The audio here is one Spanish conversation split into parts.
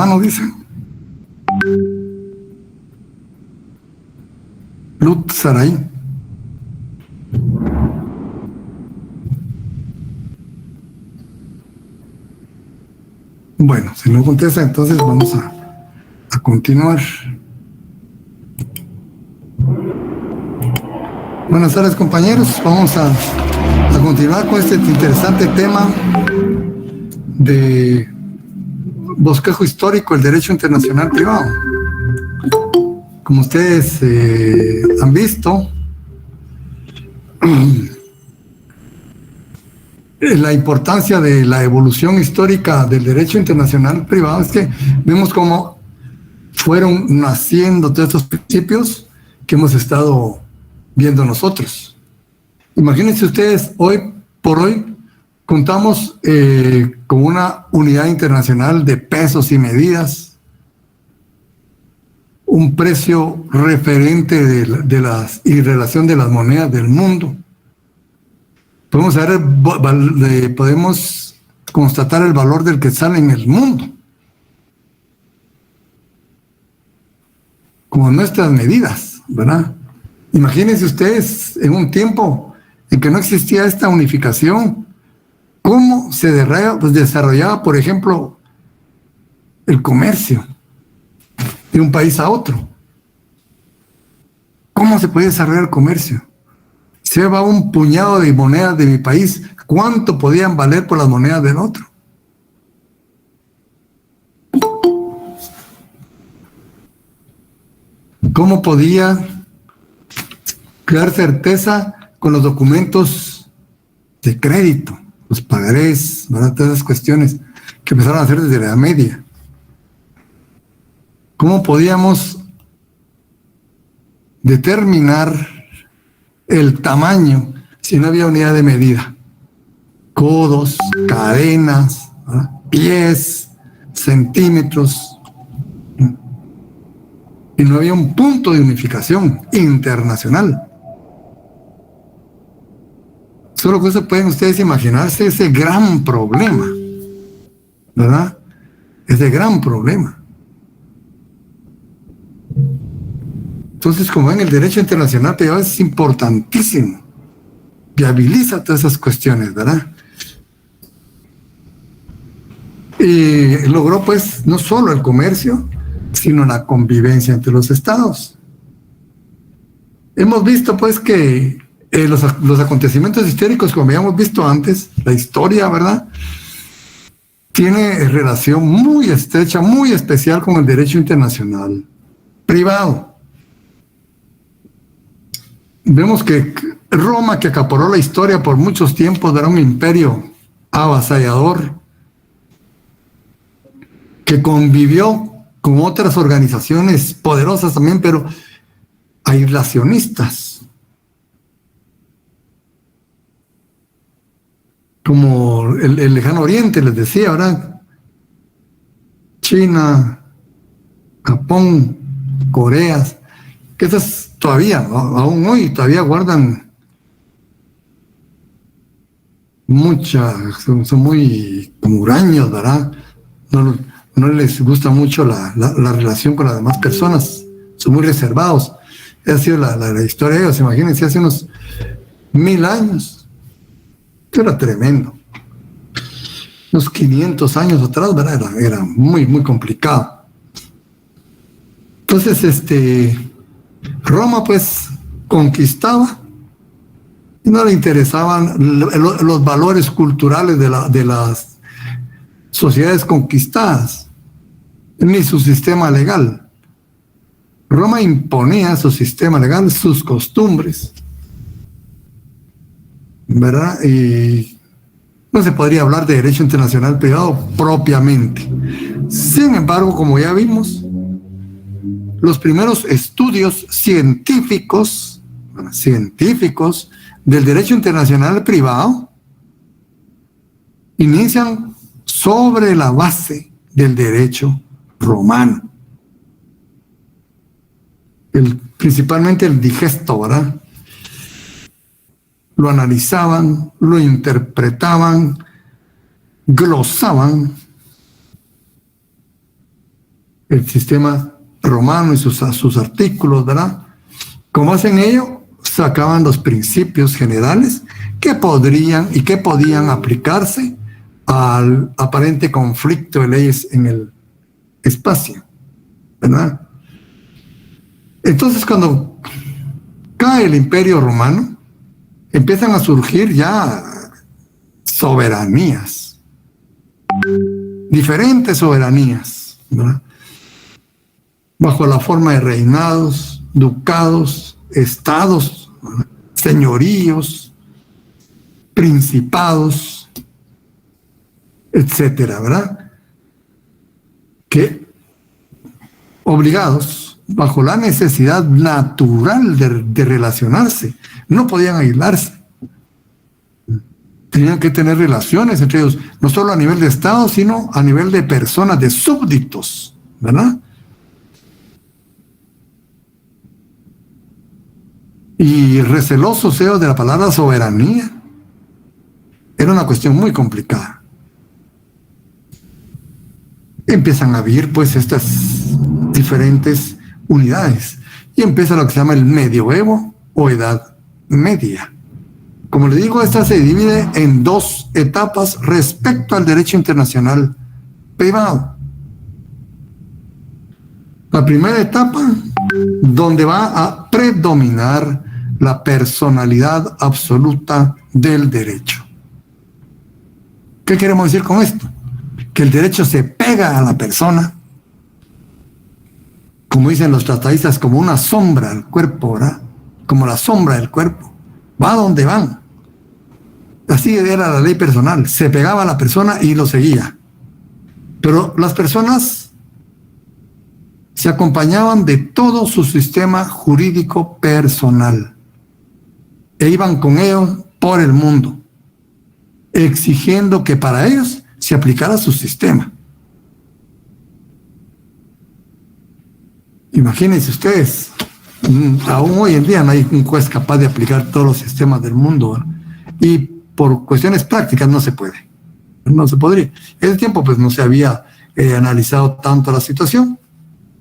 romano, dice. Lut Sarai. Bueno, si no contesta, entonces vamos a continuar. Buenas tardes, compañeros. Vamos a continuar con este interesante tema de bosquejo histórico, el derecho internacional privado. Como ustedes han visto, la importancia de la evolución histórica del derecho internacional privado es que vemos cómo fueron naciendo todos estos principios que hemos estado viendo nosotros. Imagínense ustedes, hoy por hoy contamos con una unidad internacional de pesos y medidas, un precio referente de las y relación de las monedas del mundo. Podemos constatar el valor del quetzal en el mundo, como nuestras medidas, ¿verdad? Imagínense ustedes en un tiempo en que no existía esta unificación, cómo se desarrollaba, por ejemplo, el comercio de un país a otro. ¿Cómo se puede desarrollar el comercio? Se va un puñado de monedas de mi país, ¿cuánto podían valer por las monedas del otro? ¿Cómo podía crear certeza con los documentos de crédito, los pagarés, ¿verdad? Todas esas cuestiones que empezaron a hacer desde la Edad Media? ¿Cómo podíamos determinar el tamaño si no había unidad de medida? Codos, cadenas, ¿verdad? Pies, centímetros. Y no había un punto de unificación internacional. Solo con eso pueden ustedes imaginarse ese gran problema, ¿verdad? Ese gran problema. Entonces, como ven, el derecho internacional privado es importantísimo. Viabiliza todas esas cuestiones, ¿verdad? Y logró, pues, no solo el comercio, sino la convivencia entre los estados. Hemos visto, pues, que los acontecimientos históricos, como habíamos visto antes, la historia, ¿verdad?, tiene relación muy estrecha, muy especial con el derecho internacional privado. Vemos que Roma, que acaparó la historia por muchos tiempos, era un imperio avasallador, que convivió con otras organizaciones poderosas también, pero aislacionistas, como el Lejano Oriente, les decía, ¿verdad? China, Japón, Corea, que esas todavía, aún hoy, todavía guardan son muy como huraños, ¿verdad? No les gusta mucho la relación con las demás personas, son muy reservados. Esa ha sido la historia de ellos. Imagínense, hace unos 1000 años, era tremendo. Unos 500 años atrás, ¿verdad? Era muy, muy complicado. Entonces, Roma, pues, conquistaba y no le interesaban los valores culturales de las sociedades conquistadas, ni su sistema legal. Roma imponía su sistema legal, sus costumbres, ¿verdad? Y no se podría hablar de derecho internacional privado propiamente. Sin embargo, como ya vimos, los primeros estudios científicos del derecho internacional privado inician sobre la base del derecho romano. Principalmente el digesto, ¿verdad? Lo analizaban, lo interpretaban, glosaban el sistema romano y sus artículos, ¿verdad? Como hacen ello, sacaban los principios generales que podían aplicarse al aparente conflicto de leyes en el espacio, ¿verdad? Entonces, cuando cae el Imperio Romano, empiezan a surgir ya soberanías, diferentes soberanías, ¿verdad? Bajo la forma de reinados, ducados, estados, ¿verdad? Señoríos, principados, etcétera, ¿verdad? Que obligados, bajo la necesidad natural de relacionarse, no podían aislarse. Tenían que tener relaciones entre ellos, no solo a nivel de Estado, sino a nivel de personas, de súbditos, ¿verdad? Y receloso sea de la palabra soberanía, era una cuestión muy complicada. Empiezan a vivir pues estas diferentes unidades y empieza lo que se llama el medioevo o Edad Media. Como le digo, esta se divide en dos etapas respecto al derecho internacional privado. La primera etapa, donde va a predominar la personalidad absoluta del derecho. ¿Qué queremos decir con esto? Que el derecho se pega a la persona, como dicen los tratadistas, como una sombra al cuerpo, ¿verdad? Como la sombra del cuerpo. Va donde van. Así era la ley personal. Se pegaba a la persona y lo seguía. Pero las personas se acompañaban de todo su sistema jurídico personal e iban con ellos por el mundo, exigiendo que para ellos se aplicara su sistema. Imagínense ustedes, aún hoy en día no hay un juez capaz de aplicar todos los sistemas del mundo, ¿verdad? Y por cuestiones prácticas no se puede, no se podría. En ese tiempo pues no se había analizado tanto la situación,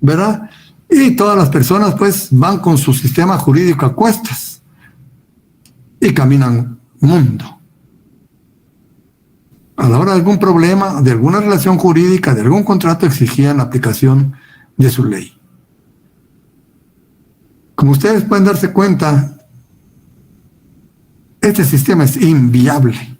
¿verdad? Y todas las personas pues van con su sistema jurídico a cuestas y caminan mundo. A la hora de algún problema, de alguna relación jurídica, de algún contrato, exigían la aplicación de su ley. Como ustedes pueden darse cuenta, este sistema es inviable.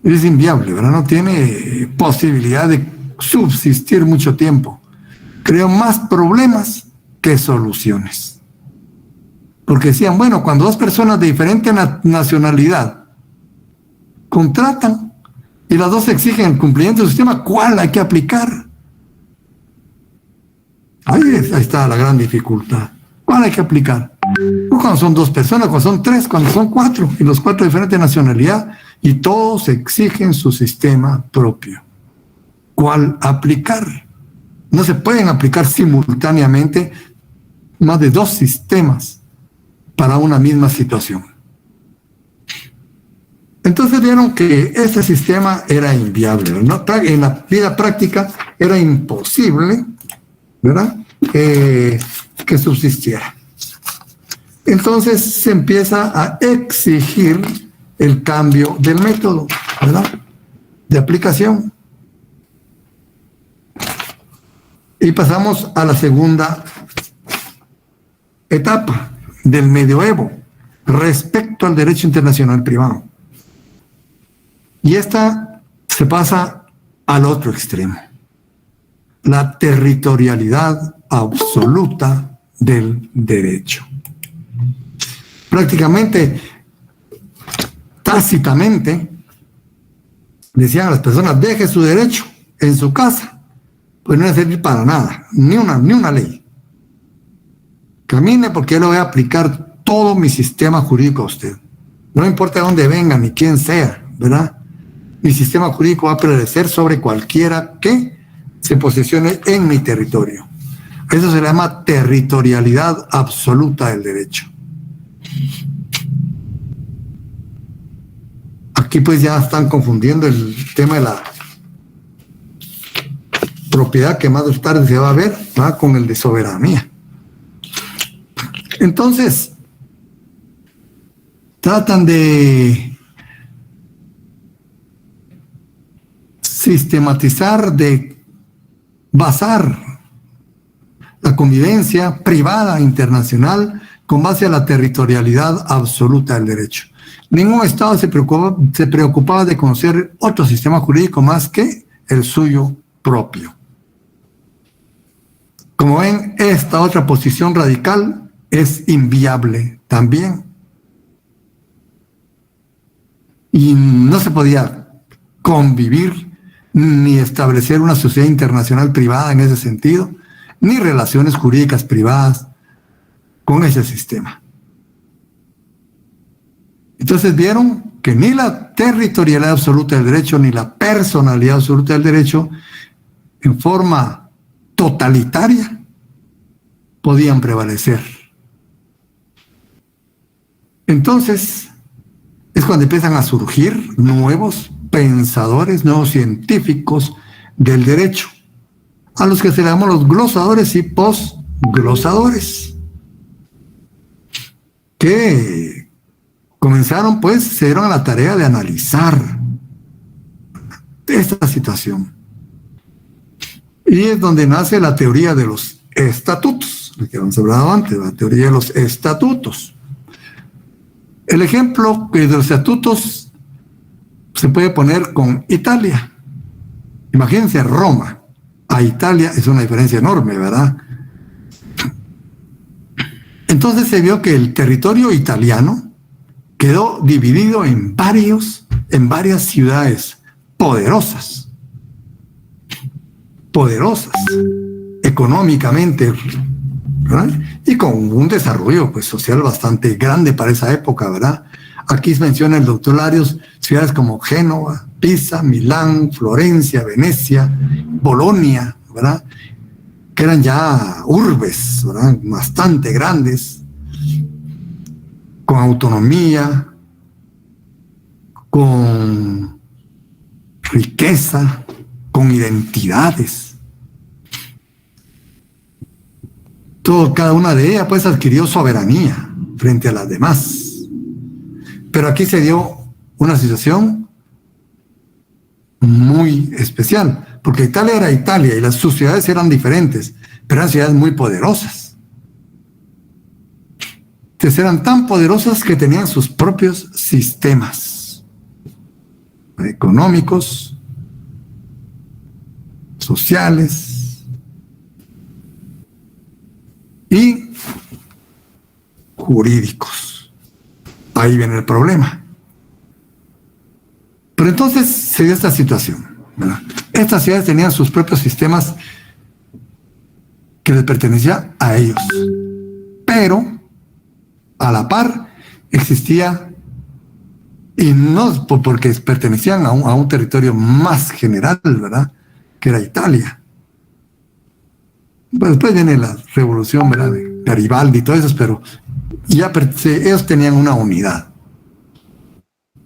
Es inviable, ¿verdad? No tiene posibilidad de subsistir mucho tiempo. Creó más problemas que soluciones. Porque decían, bueno, cuando dos personas de diferente nacionalidad contratan y las dos exigen el cumplimiento del sistema, ¿cuál hay que aplicar? Ahí está la gran dificultad. ¿Cuál hay que aplicar? Cuando son dos personas, cuando son tres, cuando son cuatro, y los cuatro de diferente nacionalidad, y todos exigen su sistema propio. ¿Cuál aplicar? No se pueden aplicar simultáneamente más de dos sistemas para una misma situación. Entonces vieron que este sistema era inviable, ¿no? En la vida práctica era imposible, ¿verdad? Que subsistiera. Entonces se empieza a exigir el cambio del método, ¿verdad? De aplicación. Y pasamos a la segunda etapa del medioevo respecto al derecho internacional privado. Y esta se pasa al otro extremo, la territorialidad absoluta del derecho. Prácticamente, tácitamente, decían a las personas, deje su derecho en su casa, pues no va a servir para nada, ni una ley. Camine porque yo le voy a aplicar todo mi sistema jurídico a usted. No importa de dónde venga ni quién sea, ¿verdad? Mi sistema jurídico va a prevalecer sobre cualquiera que se posesione en mi territorio. Eso se llama territorialidad absoluta del derecho. Aquí pues ya están confundiendo el tema propiedad que más tarde se va a ver, ¿verdad?, con el de soberanía. Entonces, tratan de sistematizar, de basar la convivencia privada internacional con base a la territorialidad absoluta del derecho. Ningún Estado se preocupaba de conocer otro sistema jurídico más que el suyo propio. Como ven, esta otra posición radical es inviable también. Y no se podía convivir ni establecer una sociedad internacional privada en ese sentido, ni relaciones jurídicas privadas con ese sistema. Entonces vieron que ni la territorialidad absoluta del derecho, ni la personalidad absoluta del derecho, en forma totalitaria, podían prevalecer. Entonces, es cuando empiezan a surgir nuevos pensadores, nuevos científicos del derecho, a los que se le llaman los glosadores y posglosadores, que comenzaron, pues, se dieron a la tarea de analizar esta situación. Y es donde nace la teoría de los estatutos, lo que hemos hablado antes, la teoría de los estatutos. El ejemplo de los estatutos se puede poner con Italia. Imagínense Roma a Italia, es una diferencia enorme, ¿verdad? Entonces se vio que el territorio italiano quedó dividido en varias ciudades poderosas económicamente, ¿verdad?, y con un desarrollo, pues, social bastante grande para esa época, ¿verdad? Aquí se menciona el doctor Larios ciudades como Génova, Pisa, Milán, Florencia, Venecia, Bolonia, ¿verdad?, que eran ya urbes, ¿verdad?, bastante grandes, con autonomía, con riqueza, con identidades. Cada una de ellas, pues, adquirió soberanía frente a las demás. Pero aquí se dio una situación muy especial, porque Italia era Italia y sus ciudades eran diferentes, pero eran ciudades muy poderosas. Entonces eran tan poderosas que tenían sus propios sistemas económicos, sociales y jurídicos. Ahí viene el problema. Pero entonces se dio esta situación, ¿verdad? Estas ciudades tenían sus propios sistemas que les pertenecían a ellos. Pero a la par existía, y no porque pertenecían a un territorio más general, ¿verdad?, que era Italia. Pues después viene la revolución, ¿verdad?, de Garibaldi y todo eso, pero ya ellos tenían una unidad.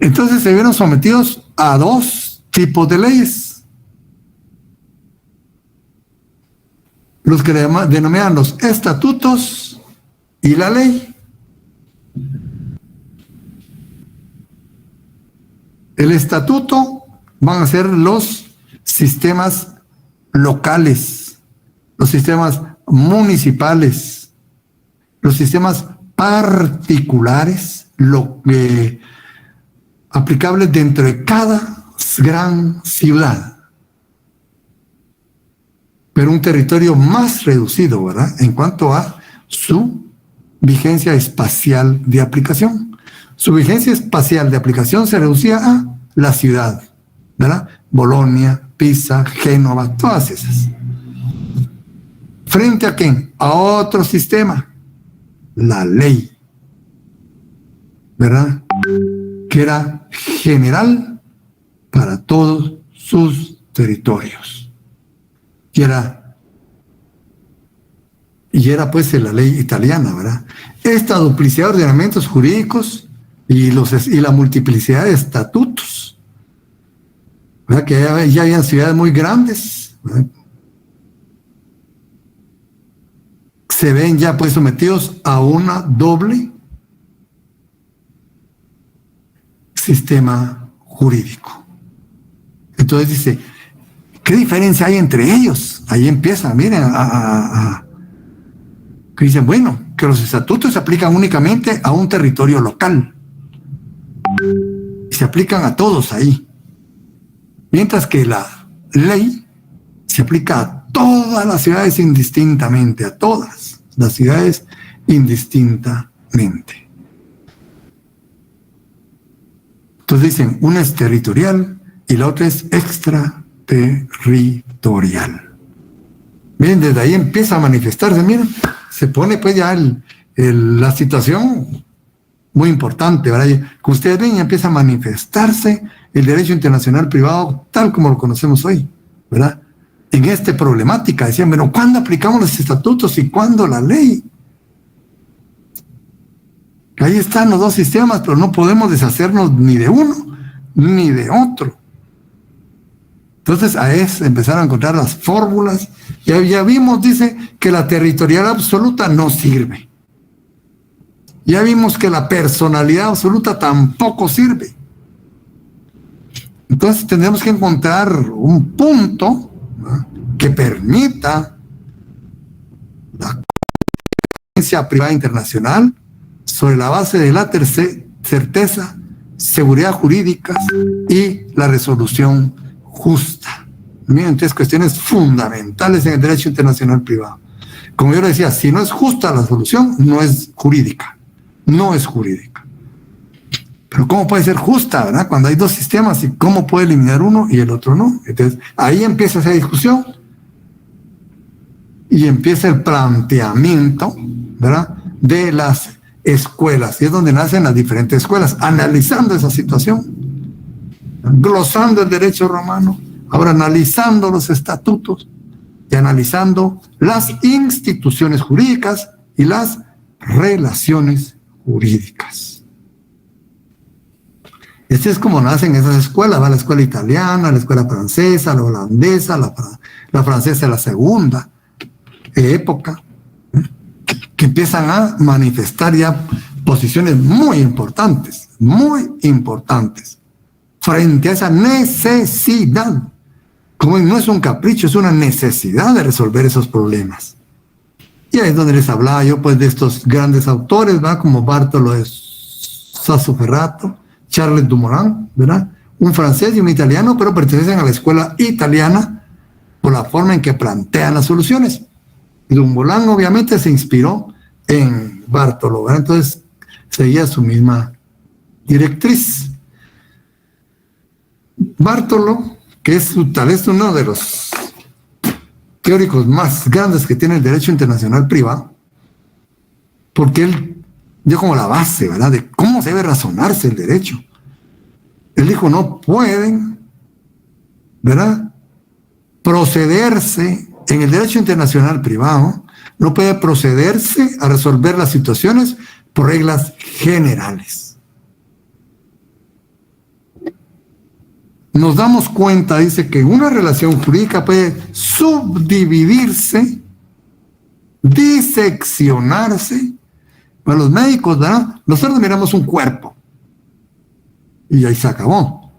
Entonces se vieron sometidos a dos tipos de leyes, los que denominan los estatutos y la ley. El estatuto van a ser los sistemas locales, los sistemas municipales, los sistemas particulares, aplicables dentro de cada gran ciudad, pero un territorio más reducido, ¿verdad?, en cuanto a su vigencia espacial de aplicación. Su vigencia espacial de aplicación se reducía a la ciudad, ¿verdad? Bolonia, Pisa, Génova, todas esas. ¿Frente a quién? A otro sistema, la ley, ¿verdad?, que era general para todos sus territorios. Y era pues la ley italiana, ¿verdad? Esta duplicidad de ordenamientos jurídicos y la multiplicidad de estatutos, ¿verdad?, que ya habían ciudades muy grandes, ¿verdad?, se ven ya pues sometidos a una doble sistema jurídico. Entonces dice, ¿qué diferencia hay entre ellos? Ahí empieza, miren, que dicen, bueno, que los estatutos se aplican únicamente a un territorio local. Y se aplican a todos ahí. Mientras que la ley se aplica a todas las ciudades indistintamente, a todas las ciudades indistintamente. Entonces dicen, una es territorial y la otra es extraterritorial. Miren, desde ahí empieza a manifestarse, miren, se pone pues ya la situación muy importante, ¿verdad? Que ustedes ven, ya empieza a manifestarse el derecho internacional privado tal como lo conocemos hoy, ¿verdad? En esta problemática, decían, bueno, ¿cuándo aplicamos los estatutos y cuándo la ley? Ahí están los dos sistemas, pero no podemos deshacernos ni de uno ni de otro. Entonces, a eso empezaron a encontrar las fórmulas. Ya vimos, dice, que la territorial absoluta no sirve. Ya vimos que la personalidad absoluta tampoco sirve. Entonces, tendremos que encontrar un punto, ¿no?, que permita la competencia privada internacional sobre la base de la certeza, seguridad jurídica y la resolución justa. Miren, entonces cuestiones fundamentales en el derecho internacional privado. Como yo le decía, si no es justa la solución, no es jurídica. No es jurídica. Pero ¿cómo puede ser justa, verdad? Cuando hay dos sistemas, ¿y cómo puede eliminar uno y el otro no? Entonces, ahí empieza esa discusión y empieza el planteamiento, ¿verdad?, de las escuelas. Y es donde nacen las diferentes escuelas, analizando esa situación, glosando el derecho romano, ahora analizando los estatutos y analizando las instituciones jurídicas y las relaciones jurídicas. Así es como nacen esas escuelas, ¿va? La escuela italiana, la escuela francesa, la holandesa, la francesa de la segunda época, que empiezan a manifestar ya posiciones muy importantes frente a esa necesidad. Como no es un capricho, es una necesidad de resolver esos problemas. Y ahí es donde les hablaba yo pues de estos grandes autores, ¿verdad?, como Bartolo de Sassoferrato, Charles Dumoulin, ¿verdad?, un francés y un italiano, pero pertenecen a la escuela italiana por la forma en que plantean las soluciones. Dumoulin obviamente se inspiró en Bartolo, ¿verdad? Entonces seguía su misma directriz. Bartolo, que es tal vez uno de los teóricos más grandes que tiene el derecho internacional privado, porque él dio como la base, ¿verdad?, de cómo se debe razonarse el derecho. Él dijo, no pueden, ¿verdad?, procederse en el derecho internacional privado, no puede procederse a resolver las situaciones por reglas generales. Nos damos cuenta, dice, que una relación jurídica puede subdividirse, diseccionarse. Para los médicos, ¿verdad?, nosotros miramos un cuerpo y ahí se acabó.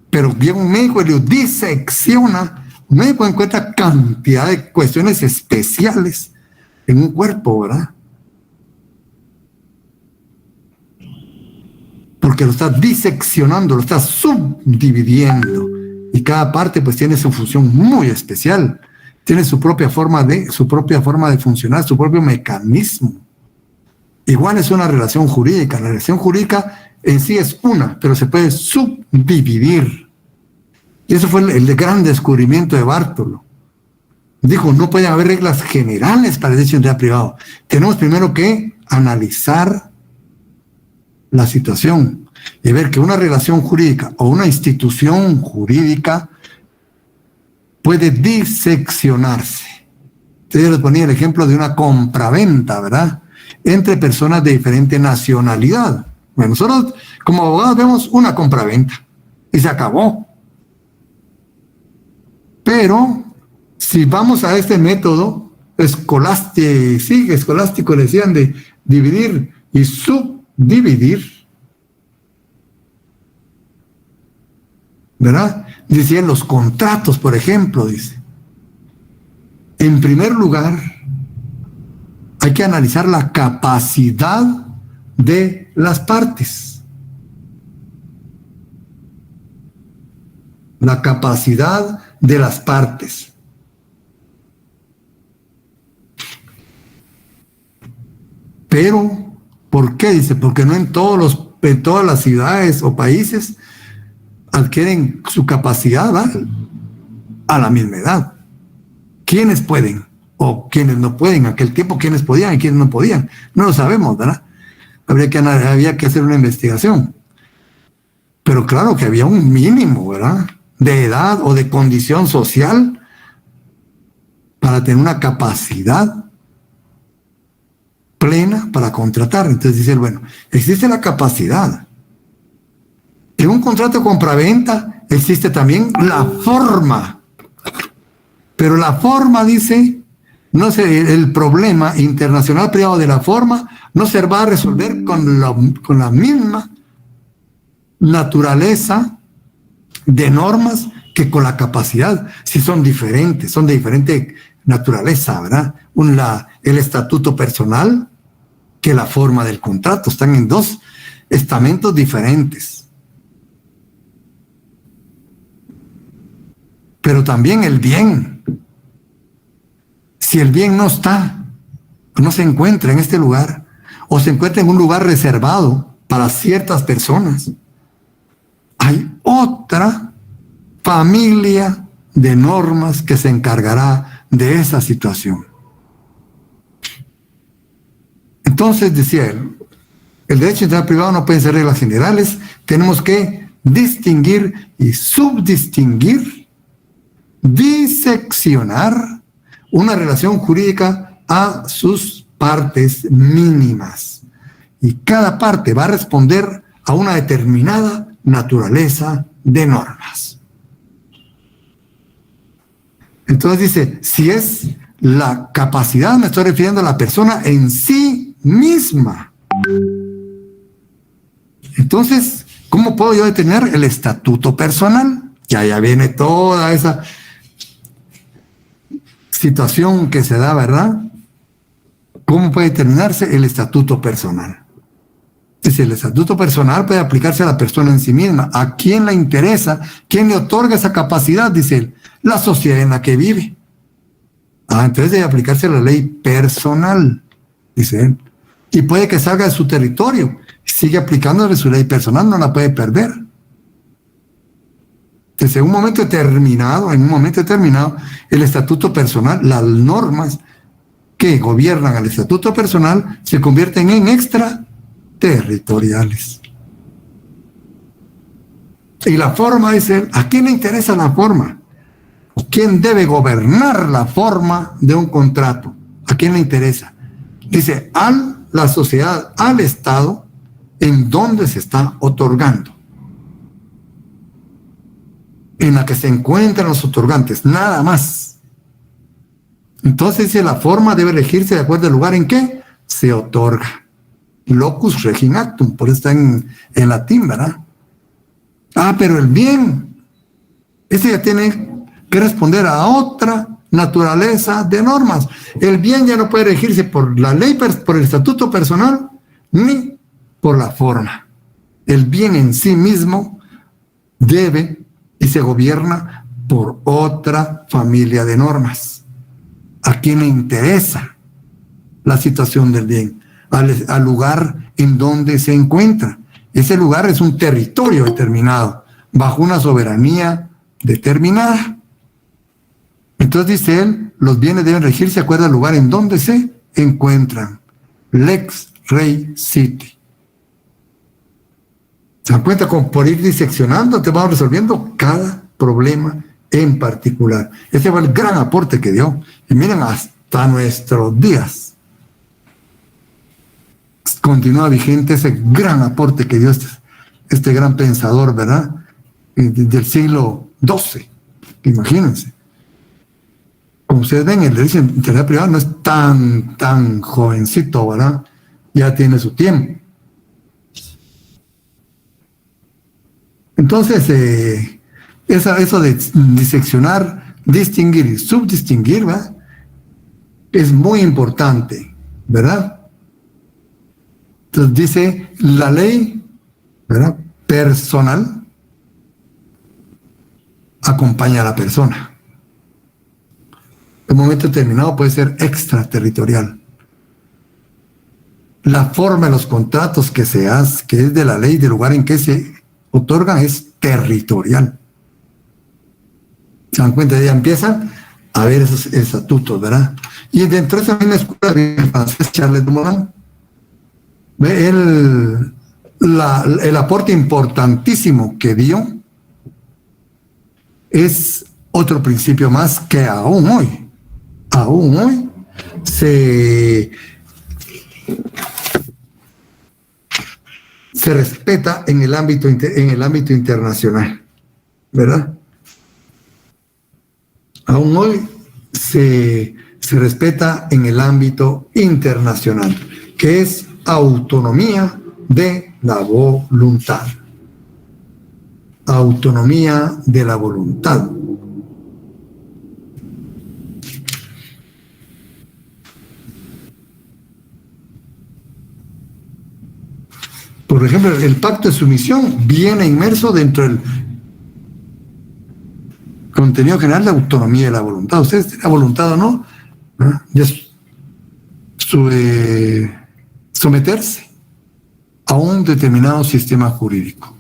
Pero llega un médico y lo disecciona. Un médico encuentra cantidad de cuestiones especiales en un cuerpo, ¿verdad? Porque lo está diseccionando, lo está subdividiendo. Y cada parte pues tiene su función muy especial. Tiene su propia forma de funcionar, su propio mecanismo. Igual es una relación jurídica. La relación jurídica en sí es una, pero se puede subdividir. Y eso fue el gran descubrimiento de Bartolo. Dijo, no pueden haber reglas generales para el derecho internacional privado. Tenemos primero que analizar la situación y ver que una relación jurídica o una institución jurídica puede diseccionarse. Entonces yo les ponía el ejemplo de una compraventa, ¿verdad?, entre personas de diferente nacionalidad. Bueno, nosotros como abogados vemos una compraventa y se acabó. Pero si vamos a este método escolástico le decían de dividir y subdividir, ¿verdad? Decían los contratos, por ejemplo, dice. En primer lugar, hay que analizar la capacidad de las partes. La capacidad de las partes. Pero, ¿por qué? Dice, porque no en todas las ciudades o países adquieren su capacidad, ¿verdad?, a la misma edad. ¿Quiénes pueden o quiénes no pueden? En aquel tiempo, ¿quiénes podían y quiénes no podían? No lo sabemos, ¿verdad? Había que hacer una investigación. Pero claro que había un mínimo, ¿verdad?, de edad o de condición social para tener una capacidad plena para contratar. Entonces dice, bueno, existe la capacidad. En un contrato de compraventa existe también la forma. Pero la forma, dice, no sé, el problema internacional privado de la forma no se va a resolver con la misma naturaleza de normas que con la capacidad. Si son diferentes, son de diferente naturaleza, ¿verdad? El estatuto personal que la forma del contrato. Están en dos estamentos diferentes. Pero también el bien. Si el bien no se encuentra en este lugar, o se encuentra en un lugar reservado para ciertas personas, hay otra familia de normas que se encargará de esa situación. Entonces, decía él, el derecho internacional privado no puede ser reglas generales, tenemos que distinguir y subdistinguir, diseccionar una relación jurídica a sus partes mínimas. Y cada parte va a responder a una determinada naturaleza de normas. Entonces dice, si es la capacidad, me estoy refiriendo a la persona en sí misma. Entonces, ¿cómo puedo yo detener el estatuto personal? Ya viene toda esa situación que se da, ¿verdad? ¿Cómo puede determinarse el estatuto personal? Dice, el estatuto personal puede aplicarse a la persona en sí misma. ¿A quién le interesa? ¿Quién le otorga esa capacidad? Dice él, la sociedad en la que vive. Entonces debe aplicarse la ley personal, dice él. Y puede que salga de su territorio, sigue aplicándole su ley personal, no la puede perder. Entonces, en un momento determinado, el estatuto personal, las normas que gobiernan al estatuto personal se convierten en extraterritoriales. Y la forma, dice, ¿a quién le interesa la forma? ¿Quién debe gobernar la forma de un contrato? ¿A quién le interesa? Dice, la sociedad, al Estado, en donde se está otorgando, en la que se encuentran los otorgantes, nada más. Entonces dice, la forma debe regirse de acuerdo al lugar en que se otorga. Locus regin actum, por eso está en latín, ¿verdad? Pero el bien, ese ya tiene que responder a otra naturaleza de normas. El bien ya no puede regirse por la ley, por el estatuto personal, ni por la forma. El bien en sí mismo debe y se gobierna por otra familia de normas. ¿A quién le interesa la situación del bien? Al lugar en donde se encuentra. Ese lugar es un territorio determinado, bajo una soberanía determinada. Entonces dice él, los bienes deben regirse de acuerdo al lugar en donde se encuentran. Lex rei citi. ¿Se dan cuenta? Como por ir diseccionando te vamos resolviendo cada problema en particular. Ese fue el gran aporte que dio. Y miren, hasta nuestros días continúa vigente ese gran aporte que dio este gran pensador, ¿verdad? Del siglo XII. Imagínense. como ustedes ven, el derecho internacional privado no es tan jovencito, ¿verdad? Ya tiene su tiempo. Entonces, eso de diseccionar, distinguir y subdistinguir, ¿verdad?, es muy importante, ¿verdad? Entonces dice la ley, ¿verdad?, personal acompaña a la persona. En un momento determinado puede ser extraterritorial. La forma de los contratos que se hace, que es de la ley del lugar en que se otorgan, es territorial. Se dan cuenta, ya empiezan a ver esos estatutos, ¿verdad? Y dentro de esa misma escuela de francés, Charles Dumoulin, ve el aporte importantísimo que dio es otro principio más que aún hoy se respeta en el ámbito internacional, ¿verdad? Aún hoy se respeta en el ámbito internacional, que es autonomía de la voluntad. Autonomía de la voluntad. Por ejemplo, el pacto de sumisión viene inmerso dentro del contenido general de autonomía de la voluntad. Ustedes tienen la voluntad o no, ya someterse a un determinado sistema jurídico.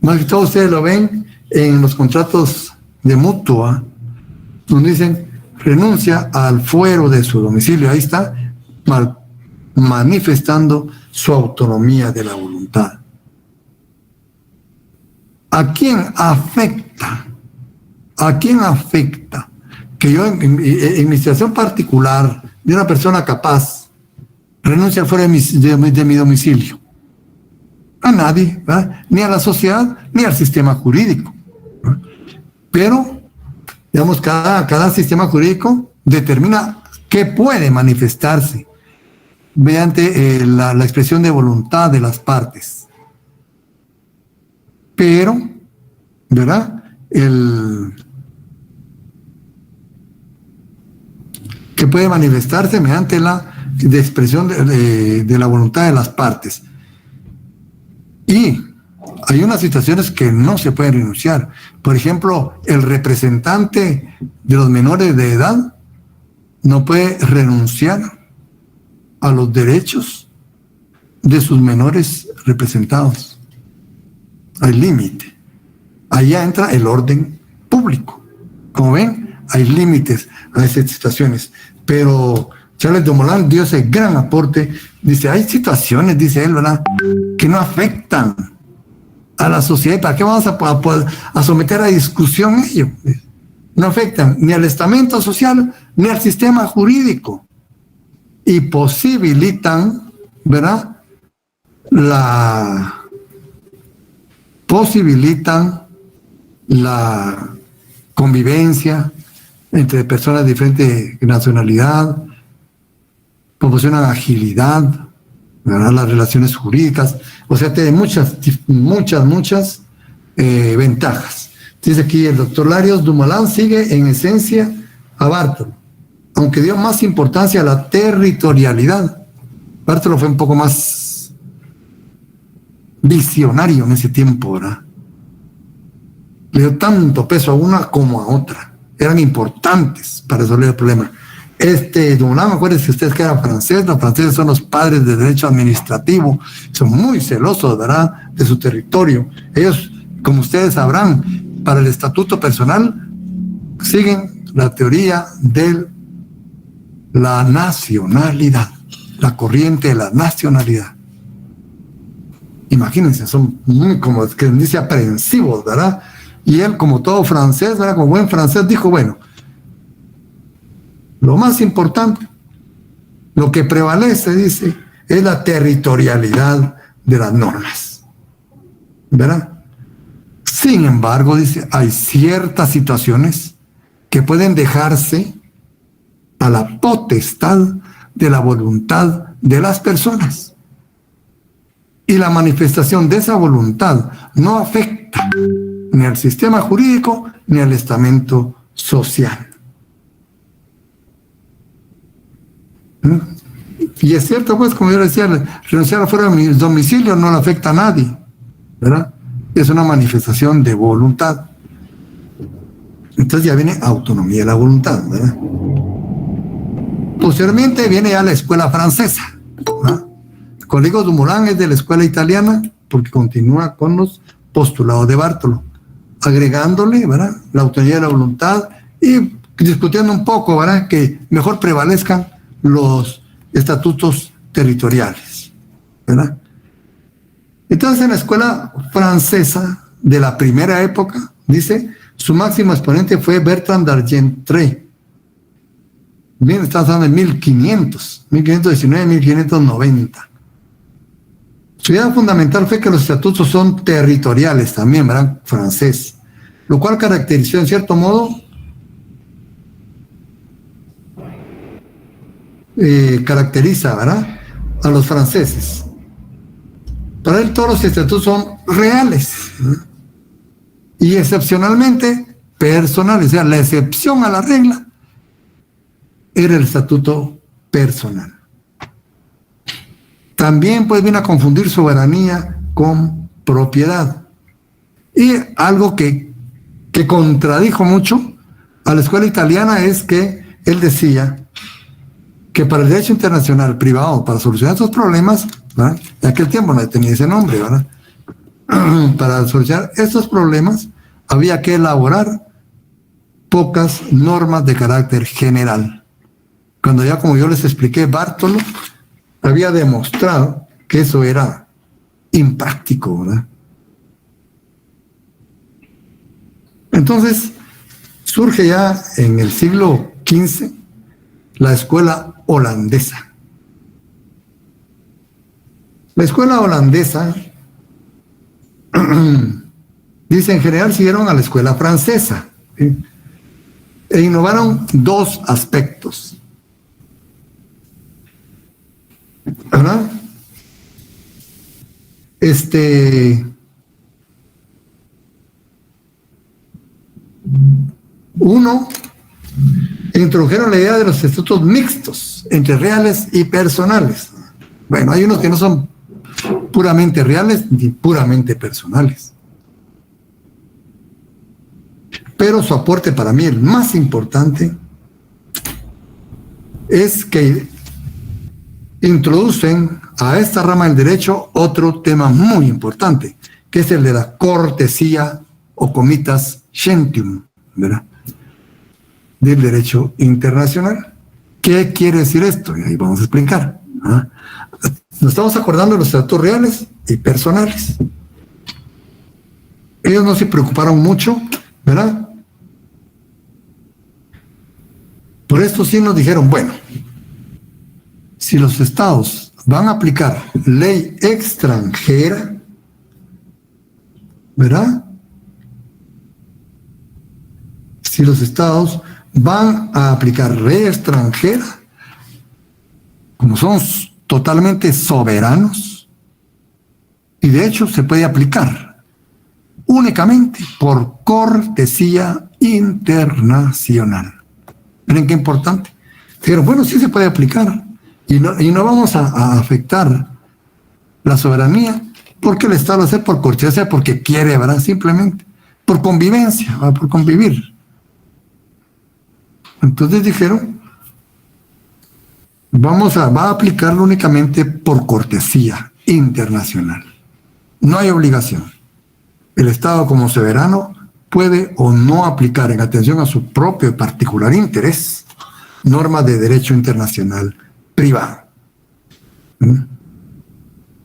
Más que todo ustedes lo ven en los contratos de mutua, donde dicen renuncia al fuero de su domicilio. Ahí está manifestando su autonomía de la voluntad. ¿A quién afecta? ¿A quién afecta que yo en mi situación particular de una persona capaz renuncie al fuero de mi domicilio? A nadie, ¿verdad? Ni a la sociedad, ni al sistema jurídico, ¿verdad? Pero, digamos, cada sistema jurídico determina qué puede manifestarse mediante la expresión de voluntad de las partes. Pero, ¿verdad?, que puede manifestarse mediante la expresión de la voluntad de las partes. Y hay unas situaciones que no se pueden renunciar. Por ejemplo, el representante de los menores de edad no puede renunciar a los derechos de sus menores representados. Hay límite. Allá entra el orden público. Como ven, hay límites a esas situaciones. Pero Charles Dumoulin dio ese gran aporte. Dice, hay situaciones, dice él, ¿verdad?, que no afectan a la sociedad. ¿Para qué vamos a someter a discusión ello? No afectan ni al estamento social ni al sistema jurídico. Y posibilitan, ¿verdad?, la convivencia entre personas de diferente nacionalidad, proporcionan agilidad, ¿verdad?, las relaciones jurídicas, o sea, tiene muchas ventajas. Dice aquí el doctor Larios, Dumoulin sigue en esencia a Bartolo, aunque dio más importancia a la territorialidad. Bartolo fue un poco más visionario en ese tiempo, ¿verdad? Le dio tanto peso a una como a otra. Eran importantes para resolver el problema. Dumoulin, acuérdense ustedes que era francés. Los franceses son los padres del derecho administrativo. Son muy celosos, ¿verdad?, de su territorio. Ellos, como ustedes sabrán, para el estatuto personal, siguen la teoría de la nacionalidad, la corriente de la nacionalidad. Imagínense, son muy, como que dice, aprensivos, ¿verdad? Y él, como todo francés, ¿verdad?, como buen francés, dijo, bueno, lo más importante, lo que prevalece, dice, es la territorialidad de las normas, ¿verdad? Sin embargo, dice, hay ciertas situaciones que pueden dejarse a la potestad de la voluntad de las personas. Y la manifestación de esa voluntad no afecta ni al sistema jurídico ni al estamento social. Y es cierto, pues, como yo decía, renunciar afuera de mi domicilio no le afecta a nadie, ¿verdad? Es una manifestación de voluntad. Entonces ya viene autonomía de la voluntad, ¿verdad? Posteriormente viene ya la escuela francesa, ¿verdad? Código Dumoulin es de la escuela italiana porque continúa con los postulados de Bartolo, agregándole, ¿verdad?, la autonomía de la voluntad y discutiendo un poco, ¿verdad?, que mejor prevalezcan los estatutos territoriales, ¿verdad? Entonces, en la escuela francesa de la primera época, dice, su máximo exponente fue Bertrand d'Argentré. Bien, estamos hablando de 1519, 1590. Su idea fundamental fue que los estatutos son territoriales también, ¿verdad?, francés, lo cual caracterizó en cierto modo caracteriza, ¿verdad?, a los franceses. Para él todos los estatutos son reales, ¿verdad?, y excepcionalmente personales. O sea, la excepción a la regla era el estatuto personal. También pues viene a confundir soberanía con propiedad. Y algo que contradijo mucho a la escuela italiana es que él decía que para el derecho internacional privado, para solucionar estos problemas, ¿verdad?, en aquel tiempo no tenía ese nombre, ¿verdad?, para solucionar estos problemas había que elaborar pocas normas de carácter general. Cuando ya, como yo les expliqué, Bartolo había demostrado que eso era impráctico, ¿verdad? Entonces, surge ya en el siglo XV la escuela holandesa. La escuela holandesa, dice, en general siguieron a la escuela francesa, ¿sí?, e innovaron dos aspectos, ¿verdad? Uno, introdujeron la idea de los estatutos mixtos entre reales y personales. Bueno, hay unos que no son puramente reales ni puramente personales. Pero su aporte, para mí el más importante, es que introducen a esta rama del derecho otro tema muy importante, que es el de la cortesía o comitas gentium, ¿verdad?, del derecho internacional. ¿Qué quiere decir esto? Y ahí vamos a explicar. Nos estamos acordando de los estatutos reales y personales. Ellos no se preocuparon mucho, ¿verdad? Por esto sí nos dijeron, bueno, si los estados van a aplicar ley extranjera, ¿verdad?, si los estados van a aplicar ley extranjera, como son totalmente soberanos, y de hecho se puede aplicar únicamente por cortesía internacional. Miren qué importante. Dijeron, bueno, sí se puede aplicar, y no vamos a afectar la soberanía, porque el Estado lo hace por cortesía, porque quiere, ¿verdad?, simplemente, por convivencia, ¿verdad?, por convivir. Entonces dijeron, va a aplicarlo únicamente por cortesía internacional. No hay obligación. El Estado, como soberano, puede o no aplicar, en atención a su propio y particular interés, normas de derecho internacional privado.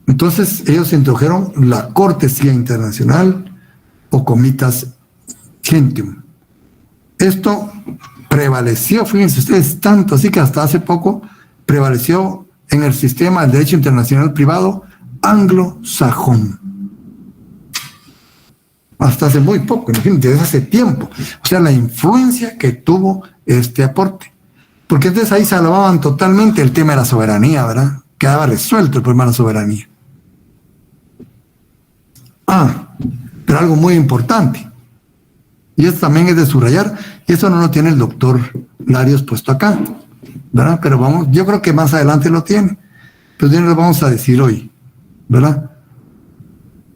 Entonces ellos introdujeron la cortesía internacional o comitas gentium. Esto prevaleció, fíjense ustedes, tanto así que hasta hace poco prevaleció en el sistema del derecho internacional privado anglosajón. Hasta hace muy poco, imagínense, desde hace tiempo. O sea, la influencia que tuvo este aporte. Porque entonces ahí salvaban totalmente el tema de la soberanía, ¿verdad? Quedaba resuelto el problema de la soberanía. Pero algo muy importante, y esto también es de subrayar, y eso no lo tiene el doctor Larios puesto acá, ¿verdad? Pero vamos, yo creo que más adelante lo tiene, pero ya lo vamos a decir hoy, ¿verdad?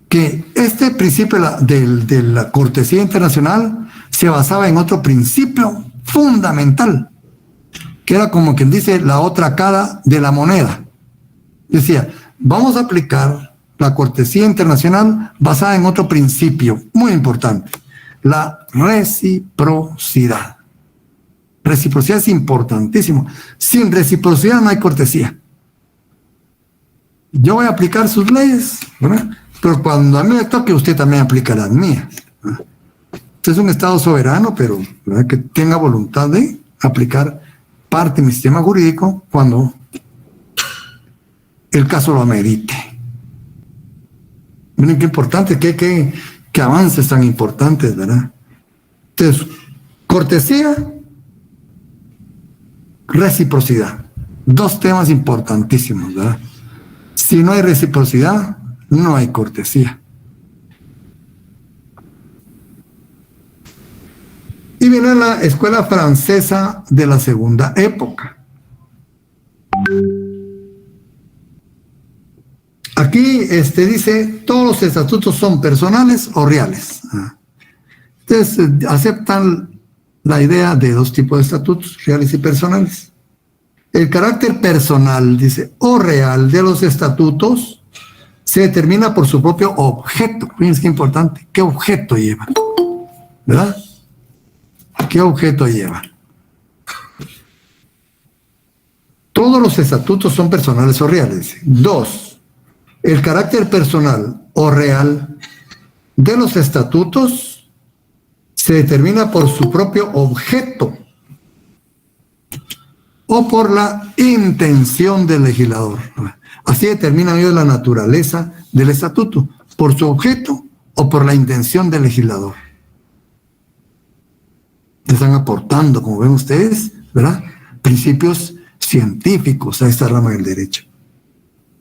Que este principio de la cortesía internacional se basaba en otro principio fundamental, que era como quien dice la otra cara de la moneda. Decía, vamos a aplicar la cortesía internacional basada en otro principio muy importante, la reciprocidad. Reciprocidad es importantísimo. Sin reciprocidad no hay cortesía. Yo voy a aplicar sus leyes, ¿verdad? Pero cuando a mí me toque, usted también aplica las mías. Usted es un Estado soberano, pero ¿verdad?, que tenga voluntad de aplicar parte de mi sistema jurídico cuando el caso lo amerite. Miren qué importante, qué avances tan importantes, ¿verdad? Entonces, cortesía, reciprocidad. Dos temas importantísimos, ¿verdad? Si no hay reciprocidad, no hay cortesía. Y viene la escuela francesa de la segunda época. Aquí dice, todos los estatutos son personales o reales. Entonces, aceptan la idea de dos tipos de estatutos, reales y personales. El carácter personal, dice, o real de los estatutos se determina por su propio objeto. Fíjense qué importante, ¿qué objeto lleva? ¿Verdad? ¿Qué objeto lleva? Todos los estatutos son personales o reales. Dos, el carácter personal o real de los estatutos se determina por su propio objeto o por la intención del legislador. Así determinan ellos la naturaleza del estatuto, por su objeto o por la intención del legislador. Están aportando, como ven ustedes, ¿verdad?, principios científicos a esta rama del derecho.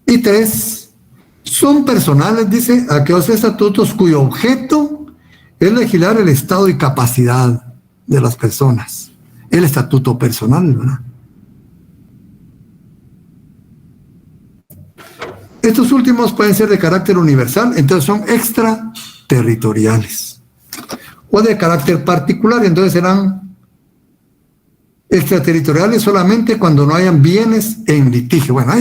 Y tres, son personales, dice, aquellos estatutos cuyo objeto es legislar el estado y capacidad de las personas. El estatuto personal, ¿verdad? Estos últimos pueden ser de carácter universal, entonces son extraterritoriales. O de carácter particular, entonces serán extraterritoriales solamente cuando no hayan bienes en litigio. Bueno,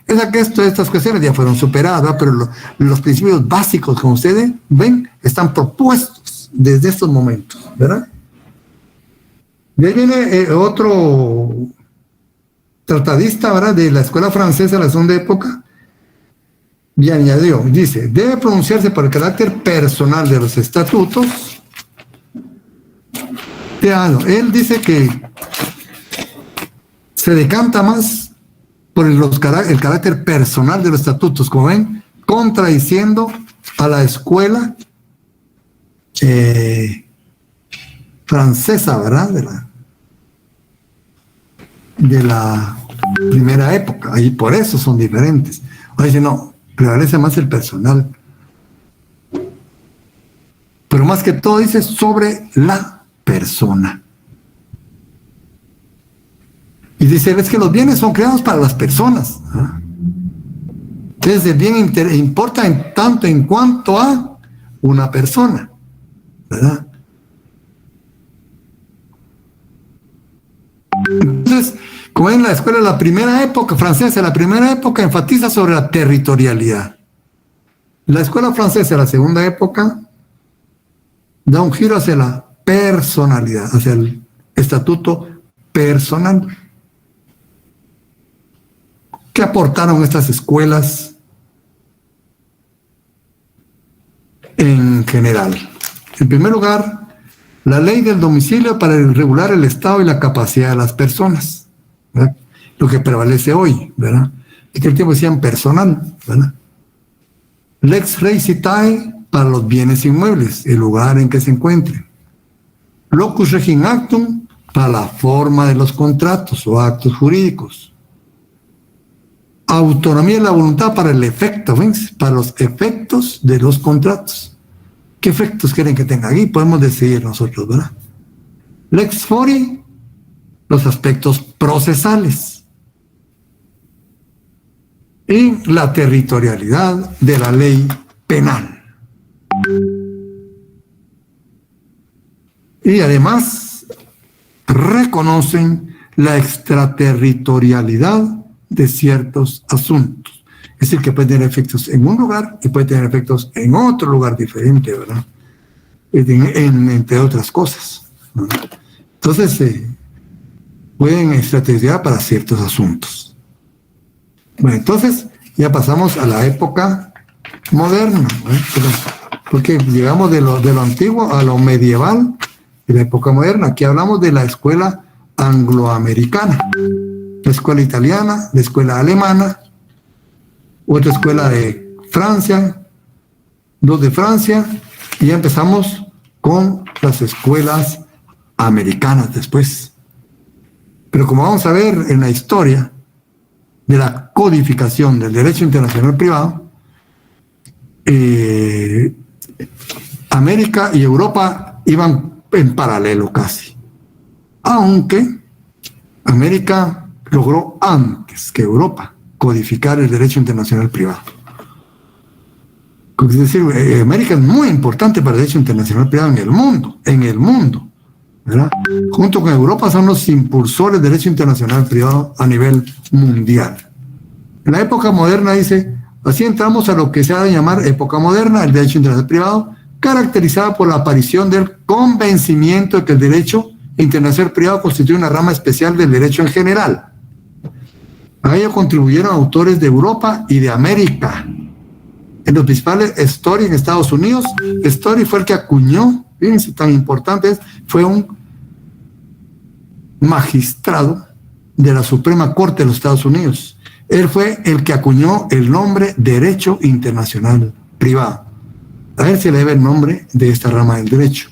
estas cuestiones ya fueron superadas, ¿verdad? Pero los principios básicos, como ustedes ven, están propuestos desde estos momentos, ¿verdad? De ahí viene otro tratadista, ¿verdad?, de la escuela francesa de la segunda época, y añadió, dice, debe pronunciarse por el carácter personal de los estatutos. Él dice que se decanta más por el carácter personal de los estatutos, como ven, contradiciendo a la escuela francesa, ¿verdad?, de la primera época, y por eso son diferentes. O dice, no, prevalece más el personal, pero más que todo dice sobre la persona. Y dice, es que los bienes son creados para las personas. Entonces el bien importa tanto en cuanto a una persona, ¿verdad? Entonces, como en la escuela de la primera época francesa, la primera época enfatiza sobre la territorialidad. La escuela francesa de la segunda época da un giro hacia la personalidad, hacia el estatuto personal. ¿Qué aportaron estas escuelas en general? En primer lugar, la ley del domicilio para regular el estado y la capacidad de las personas, ¿verdad? Lo que prevalece hoy, ¿verdad? En aquel tiempo decían personal, ¿verdad? Lex rei citae para los bienes inmuebles, el lugar en que se encuentren. Locus regin actum para la forma de los contratos o actos jurídicos. Autonomía de la voluntad para el efecto, ¿ven? Para los efectos de los contratos. ¿Qué efectos quieren que tenga? Aquí podemos decidir nosotros, ¿verdad? Lex fori, los aspectos procesales. Y la territorialidad de la ley penal. Y además reconocen la extraterritorialidad de ciertos asuntos. Es decir, que puede tener efectos en un lugar y puede tener efectos en otro lugar diferente, ¿verdad? Entre otras cosas, ¿verdad? Entonces, pueden estrategiar para ciertos asuntos. Bueno, entonces ya pasamos a la época moderna, ¿verdad? Porque llegamos de lo antiguo a lo medieval, de la época moderna. Aquí hablamos de la escuela angloamericana, la escuela italiana, la escuela alemana, otra escuela de Francia, dos de Francia, y ya empezamos con las escuelas americanas después. Pero como vamos a ver en la historia de la codificación del derecho internacional privado, América y Europa iban en paralelo casi, aunque América logró antes que Europa codificar el derecho internacional privado. Es decir, América es muy importante para el derecho internacional privado en el mundo, ¿verdad? Junto con Europa son los impulsores del derecho internacional privado a nivel mundial. En la época moderna, dice, así entramos a lo que se ha de llamar época moderna, el derecho internacional privado, caracterizada por la aparición del convencimiento de que el derecho internacional privado constituye una rama especial del derecho en general. A ello contribuyeron autores de Europa y de América. En los principales, Story en Estados Unidos. Story fue el que acuñó, fíjense, tan importante es, fue un magistrado de la Suprema Corte de los Estados Unidos. Él fue el que acuñó el nombre Derecho Internacional Privado. A él se le debe el nombre de esta rama del derecho.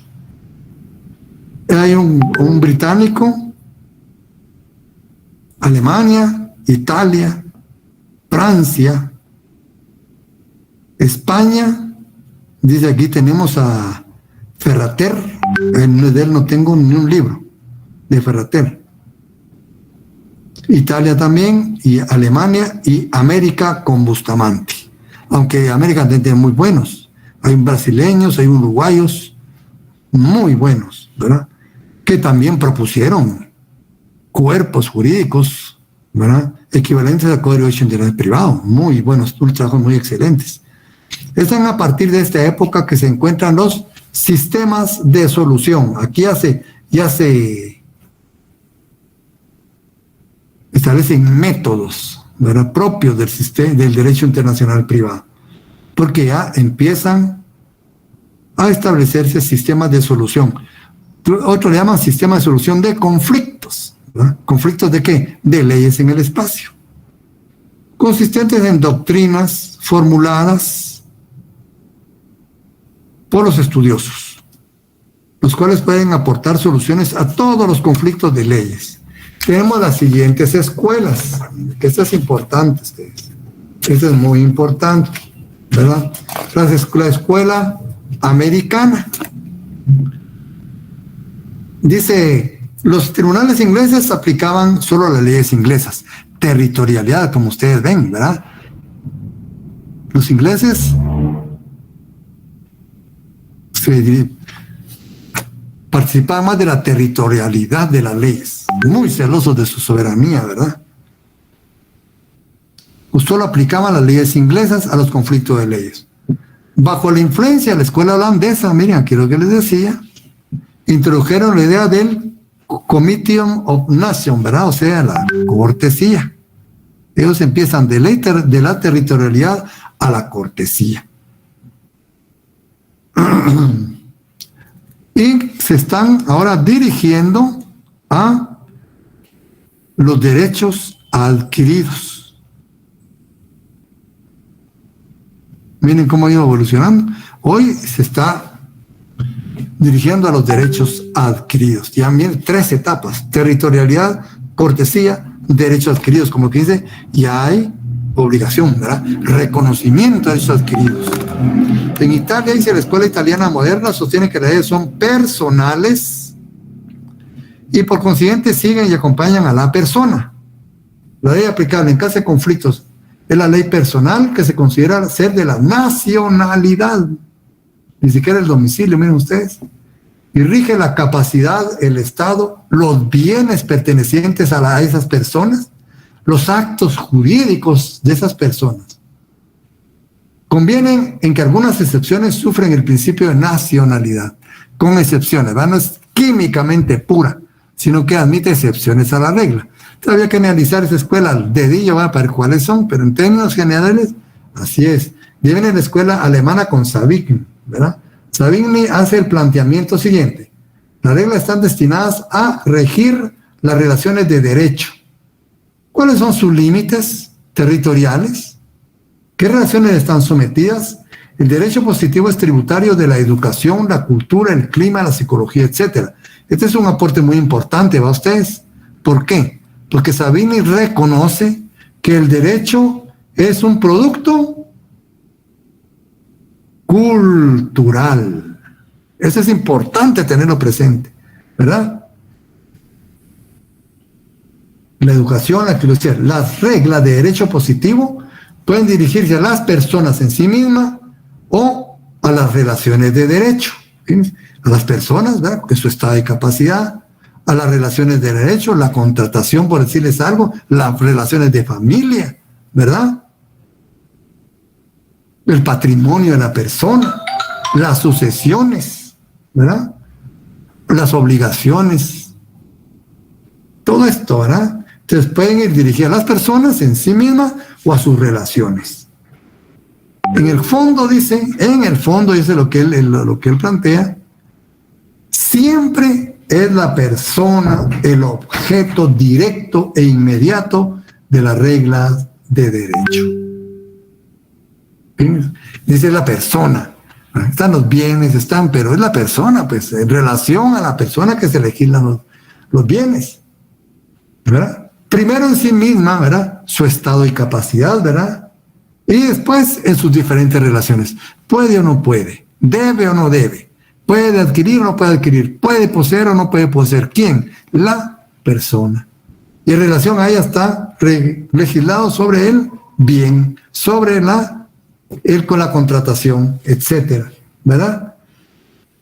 Hay un británico, Alemania, Italia, Francia, España. Dice aquí tenemos a Ferrater. De él no tengo ni un libro de Ferrater. Italia también, y Alemania y América con Bustamante. Aunque América tiene muy buenos. Hay brasileños, hay uruguayos muy buenos, ¿verdad? Que también propusieron cuerpos jurídicos, ¿verdad? Equivalentes al Código de Derecho Internacional Privado. Muy buenos, trabajos muy excelentes. Están a partir de esta época que se encuentran los sistemas de solución. Aquí ya se establecen métodos, ¿verdad?, propios del derecho internacional privado, porque ya empiezan a establecerse sistemas de solución. Otros le llaman sistema de solución de conflictos, ¿verdad? ¿Conflictos de qué? De leyes en el espacio, consistentes en doctrinas formuladas por los estudiosos, los cuales pueden aportar soluciones a todos los conflictos de leyes. Tenemos las siguientes escuelas, que esta es importante, esta es muy importante, ¿verdad? La escuela americana. Dice, los tribunales ingleses aplicaban solo las leyes inglesas, territorialidad, como ustedes ven, ¿verdad? Los ingleses participaban más de la territorialidad de las leyes, muy celosos de su soberanía, ¿verdad? Pues solo aplicaban las leyes inglesas a los conflictos de leyes. Bajo la influencia de la escuela holandesa, miren, aquí lo que les decía, introdujeron la idea del Comitium of Nations, ¿verdad? O sea, la cortesía. Ellos empiezan de la territorialidad a la cortesía. Y se están ahora dirigiendo a los derechos adquiridos. Miren cómo ha ido evolucionando. Hoy se está dirigiendo a los derechos adquiridos. Ya vienen 3 etapas: territorialidad, cortesía, derechos adquiridos. Como que dice, ya hay obligación, ¿verdad? Reconocimiento de derechos adquiridos. En Italia, dice, la escuela italiana moderna sostiene que las leyes son personales y por consiguiente siguen y acompañan a la persona. La ley aplicable en caso de conflictos es la ley personal, que se considera ser de la nacionalidad, ni siquiera el domicilio, miren ustedes, y rige la capacidad, el Estado, los bienes pertenecientes a esas personas, los actos jurídicos de esas personas. Convienen en que algunas excepciones sufren el principio de nacionalidad, con excepciones, ¿verdad? No es químicamente pura, sino que admite excepciones a la regla. Había que analizar esa escuela al dedillo, ¿va? Para ver cuáles son, pero en términos generales, así es. Viene de la escuela alemana con Savigny, ¿verdad? Savigny hace el planteamiento siguiente: las reglas están destinadas a regir las relaciones de derecho. ¿Cuáles son sus límites territoriales? ¿Qué relaciones están sometidas? El derecho positivo es tributario de la educación, la cultura, el clima, la psicología, etc. Este es un aporte muy importante, ¿va ustedes? ¿Por qué? Porque Savigny reconoce que el derecho es un producto cultural. Eso es importante tenerlo presente, ¿verdad? La educación, la filosofía, las reglas de derecho positivo pueden dirigirse a las personas en sí mismas o a las relaciones de derecho. ¿Sí? A las personas, ¿verdad? Porque su estado de capacidad, a las relaciones de derecho, la contratación, por decirles algo, las relaciones de familia, ¿verdad? El patrimonio de la persona, las sucesiones, ¿verdad? Las obligaciones, todo esto, ¿verdad? Entonces pueden ir dirigidas a las personas en sí mismas o a sus relaciones. En el fondo dice lo que él plantea, siempre es la persona el objeto directo e inmediato de las reglas de derecho. Dice la persona. Están los bienes, pero es la persona, pues, en relación a la persona que se legislan los bienes, ¿verdad? Primero en sí misma, ¿verdad? Su estado y capacidad, ¿verdad? Y después en sus diferentes relaciones. ¿Puede o no puede? ¿Debe o no debe? ¿Puede adquirir o no puede adquirir? ¿Puede poseer o no puede poseer? ¿Quién? La persona. Y en relación a ella está legislado sobre el bien, sobre él con la contratación, etcétera, ¿verdad?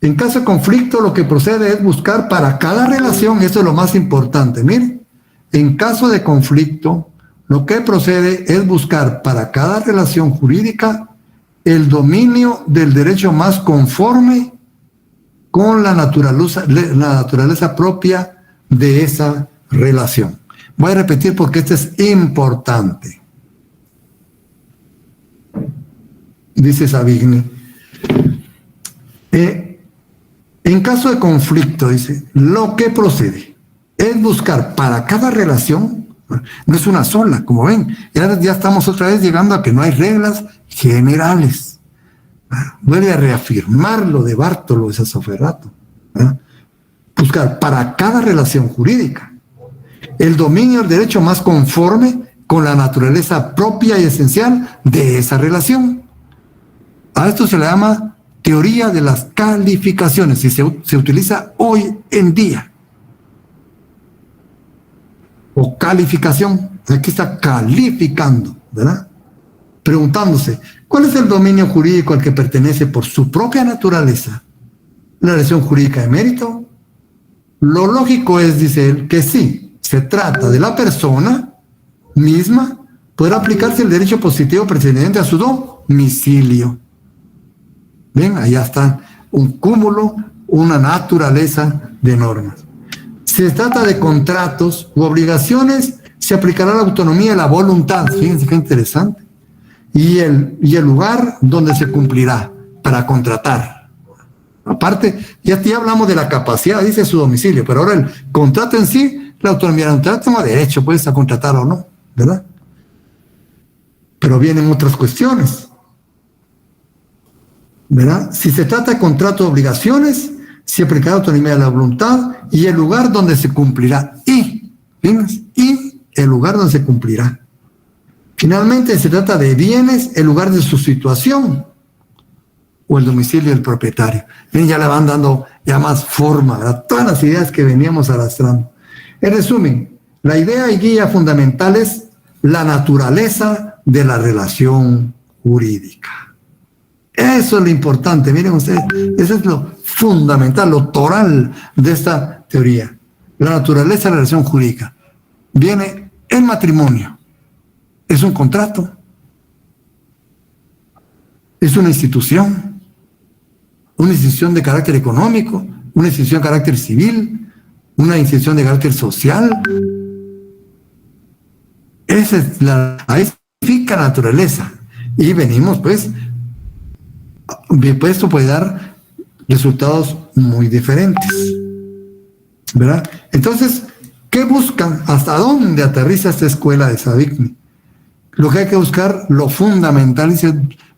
En caso de conflicto, lo que procede es buscar para cada relación, esto es lo más importante, miren, en caso de conflicto, lo que procede es buscar para cada relación jurídica el dominio del derecho más conforme con la naturaleza propia de esa relación. Voy a repetir porque esto es importante. Dice Savigny, en caso de conflicto, dice, lo que procede es buscar para cada relación, no es una sola, como ven, ya estamos otra vez llegando a que no hay reglas generales. Vuelve a reafirmar lo de Bartolo de Sassoferrato. Buscar para cada relación jurídica el dominio del derecho más conforme con la naturaleza propia y esencial de esa relación. A esto se le llama teoría de las calificaciones y se utiliza hoy en día. O calificación, aquí está calificando, ¿verdad? Preguntándose, ¿cuál es el dominio jurídico al que pertenece por su propia naturaleza? ¿La relación jurídica de mérito? Lo lógico es, dice él, que sí, se trata de la persona misma, podrá aplicarse el derecho positivo precedente a su domicilio. Bien, allá está un cúmulo, una naturaleza de normas. Si se trata de contratos u obligaciones, se aplicará la autonomía y la voluntad. Fíjense qué interesante. Y el lugar donde se cumplirá para contratar. Aparte, ya hablamos de la capacidad, dice su domicilio, pero ahora el contrato en sí, la autonomía del contrato toma derecho, puedes a contratar o no, ¿verdad? Pero vienen otras cuestiones, ¿verdad? Si se trata de contrato de obligaciones, si aplicará autonomía de la voluntad y el lugar donde se cumplirá. Y el lugar donde se cumplirá. Finalmente se trata de bienes, el lugar de su situación o el domicilio del propietario. Miren, ya le van dando ya más forma, ¿verdad? Todas las ideas que veníamos arrastrando. En resumen, la idea y guía fundamental es la naturaleza de la relación jurídica. Eso es lo importante, miren ustedes, eso es lo fundamental, lo toral de esta teoría. La naturaleza de la relación jurídica. Viene el matrimonio. Es un contrato. Es una institución de carácter económico, una institución de carácter civil, una institución de carácter social. Esa es la específica naturaleza. Y venimos, pues esto puede dar resultados muy diferentes, ¿verdad? Entonces, ¿qué buscan? ¿Hasta dónde aterriza esta escuela de Savigny? Lo que hay que buscar, lo fundamental, es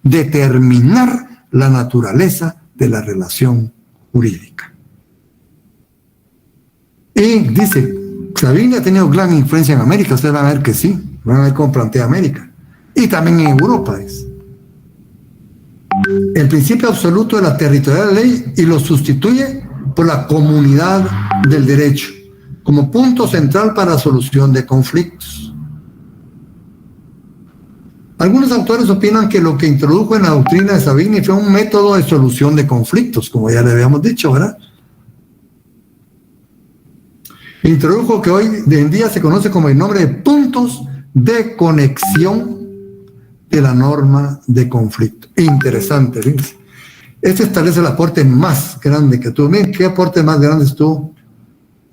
determinar la naturaleza de la relación jurídica. Y dice, Savigny ha tenido gran influencia en América, ustedes van a ver que sí, van a ver cómo plantea América, y también en Europa es. El principio absoluto de la territorial ley y lo sustituye por la comunidad del derecho como punto central para la solución de conflictos. Algunos autores opinan que lo que introdujo en la doctrina de Savigny fue un método de solución de conflictos, como ya le habíamos dicho, ¿verdad? Introdujo que hoy en día se conoce como el nombre de puntos de conexión de la norma de conflicto. Interesante, fíjense. Este establece el aporte más grande que tuvo. Miren, ¿qué aporte más grande tuvo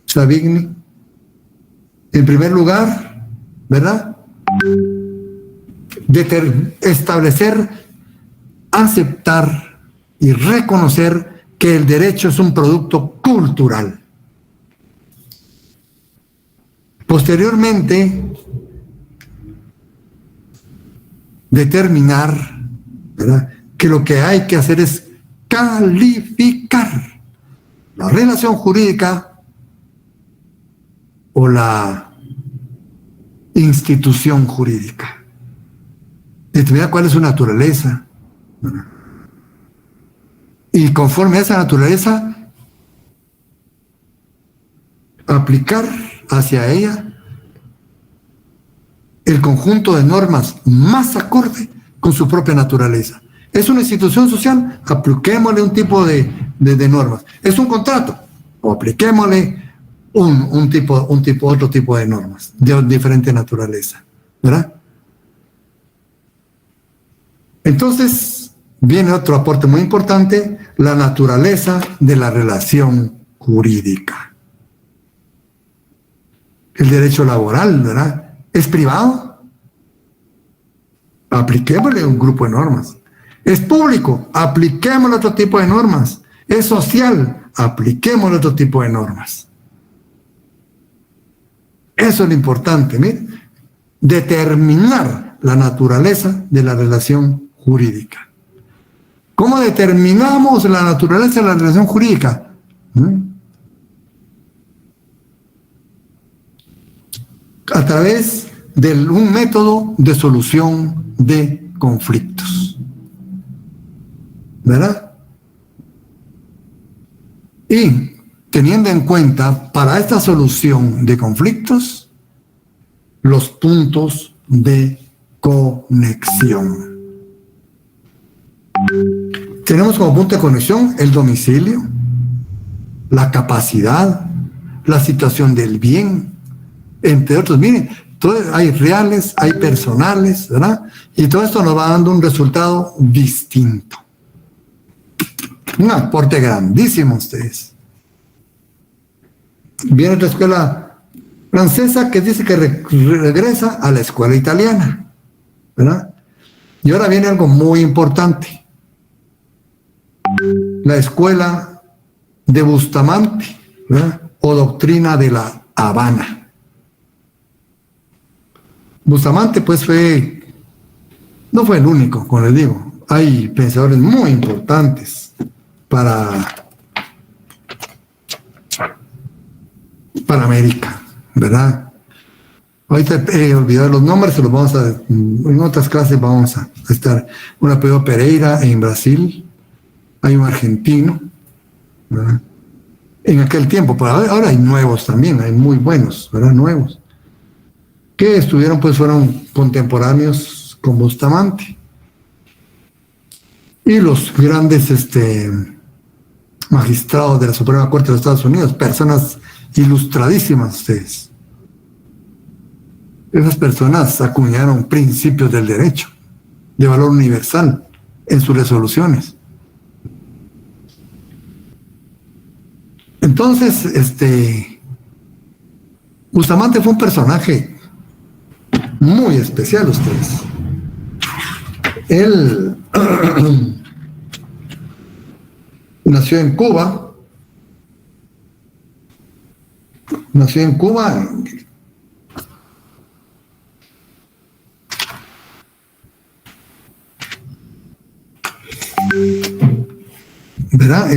Savigny? En primer lugar, ¿verdad? Establecer, aceptar y reconocer que el derecho es un producto cultural. Posteriormente, determinar, ¿verdad?, que lo que hay que hacer es calificar la relación jurídica o la institución jurídica. Determinar cuál es su naturaleza. Y conforme a esa naturaleza, aplicar hacia ella el conjunto de normas más acorde con su propia naturaleza. Es una institución social, apliquémosle un tipo de normas. Es un contrato, o apliquémosle otro tipo de normas de diferente naturaleza, ¿verdad? Entonces, viene otro aporte muy importante, la naturaleza de la relación jurídica. El derecho laboral, ¿verdad?, ¿es privado? Apliquémosle un grupo de normas. ¿Es público? Apliquémosle otro tipo de normas. ¿Es social? Apliquémosle otro tipo de normas. Eso es lo importante, ¿mire? Determinar la naturaleza de la relación jurídica. ¿Cómo determinamos la naturaleza de la relación jurídica? A través de un método de solución de conflictos, ¿verdad? Y teniendo en cuenta para esta solución de conflictos los puntos de conexión. Tenemos como punto de conexión el domicilio, la capacidad, la situación del bien, entre otros. Miren, hay reales, hay personales, ¿verdad? Y todo esto nos va dando un resultado distinto. Un aporte grandísimo a ustedes. Viene otra escuela francesa que dice que regresa a la escuela italiana, ¿verdad? Y ahora viene algo muy importante. La escuela de Bustamante, ¿verdad?, o doctrina de la Habana. Bustamante, pues, no fue el único, como les digo. Hay pensadores muy importantes para para América, ¿verdad? Ahorita he olvidado los nombres, se los vamos a, en otras clases vamos a estar. Un apellido Pereira en Brasil, hay un argentino, ¿verdad? En aquel tiempo, pero ahora hay nuevos también, hay muy buenos, ¿verdad? Nuevos. Que estuvieron, pues fueron contemporáneos con Bustamante. Y los grandes magistrados de la Suprema Corte de los Estados Unidos, personas ilustradísimas ustedes. Esas personas acuñaron principios del derecho, de valor universal, en sus resoluciones. Entonces, Bustamante fue un personaje muy especial, ustedes. Él nació en Cuba. ¿Verdad?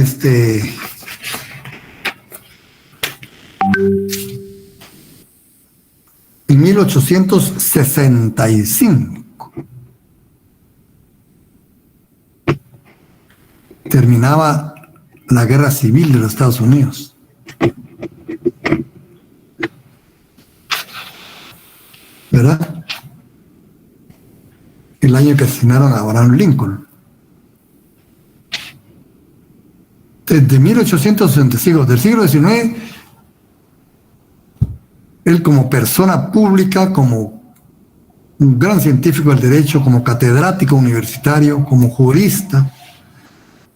En 1865 terminaba la Guerra Civil de los Estados Unidos. ¿Verdad? El año que asesinaron a Abraham Lincoln. Desde 1865, del siglo XIX, él como persona pública, como un gran científico del derecho, como catedrático universitario, como jurista,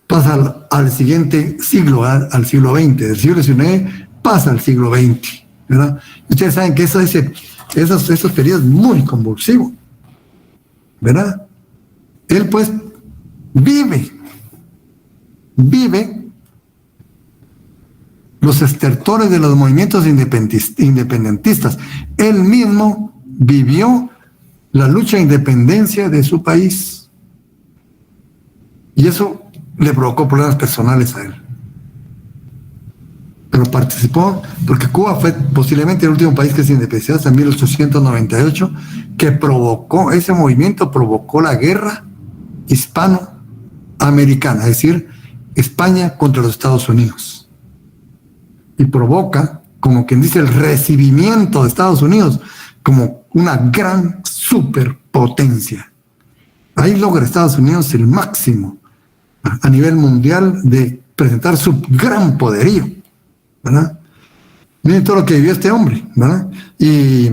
pasa al siguiente siglo, al siglo XX. Del siglo XIX pasa al siglo XX, ¿verdad? Ustedes saben que esos periodos muy convulsivos, ¿verdad? Él pues vive los estertores de los movimientos independentistas. Él mismo vivió la lucha de independencia de su país. Y eso le provocó problemas personales a él. Pero participó, porque Cuba fue posiblemente el último país que se independizó hasta 1898, que provocó, ese movimiento provocó la guerra hispanoamericana, es decir, España contra los Estados Unidos. Y provoca, como quien dice, el recibimiento de Estados Unidos como una gran superpotencia. Ahí logra Estados Unidos el máximo a nivel mundial de presentar su gran poderío, ¿verdad? Miren todo lo que vivió este hombre, ¿verdad? Y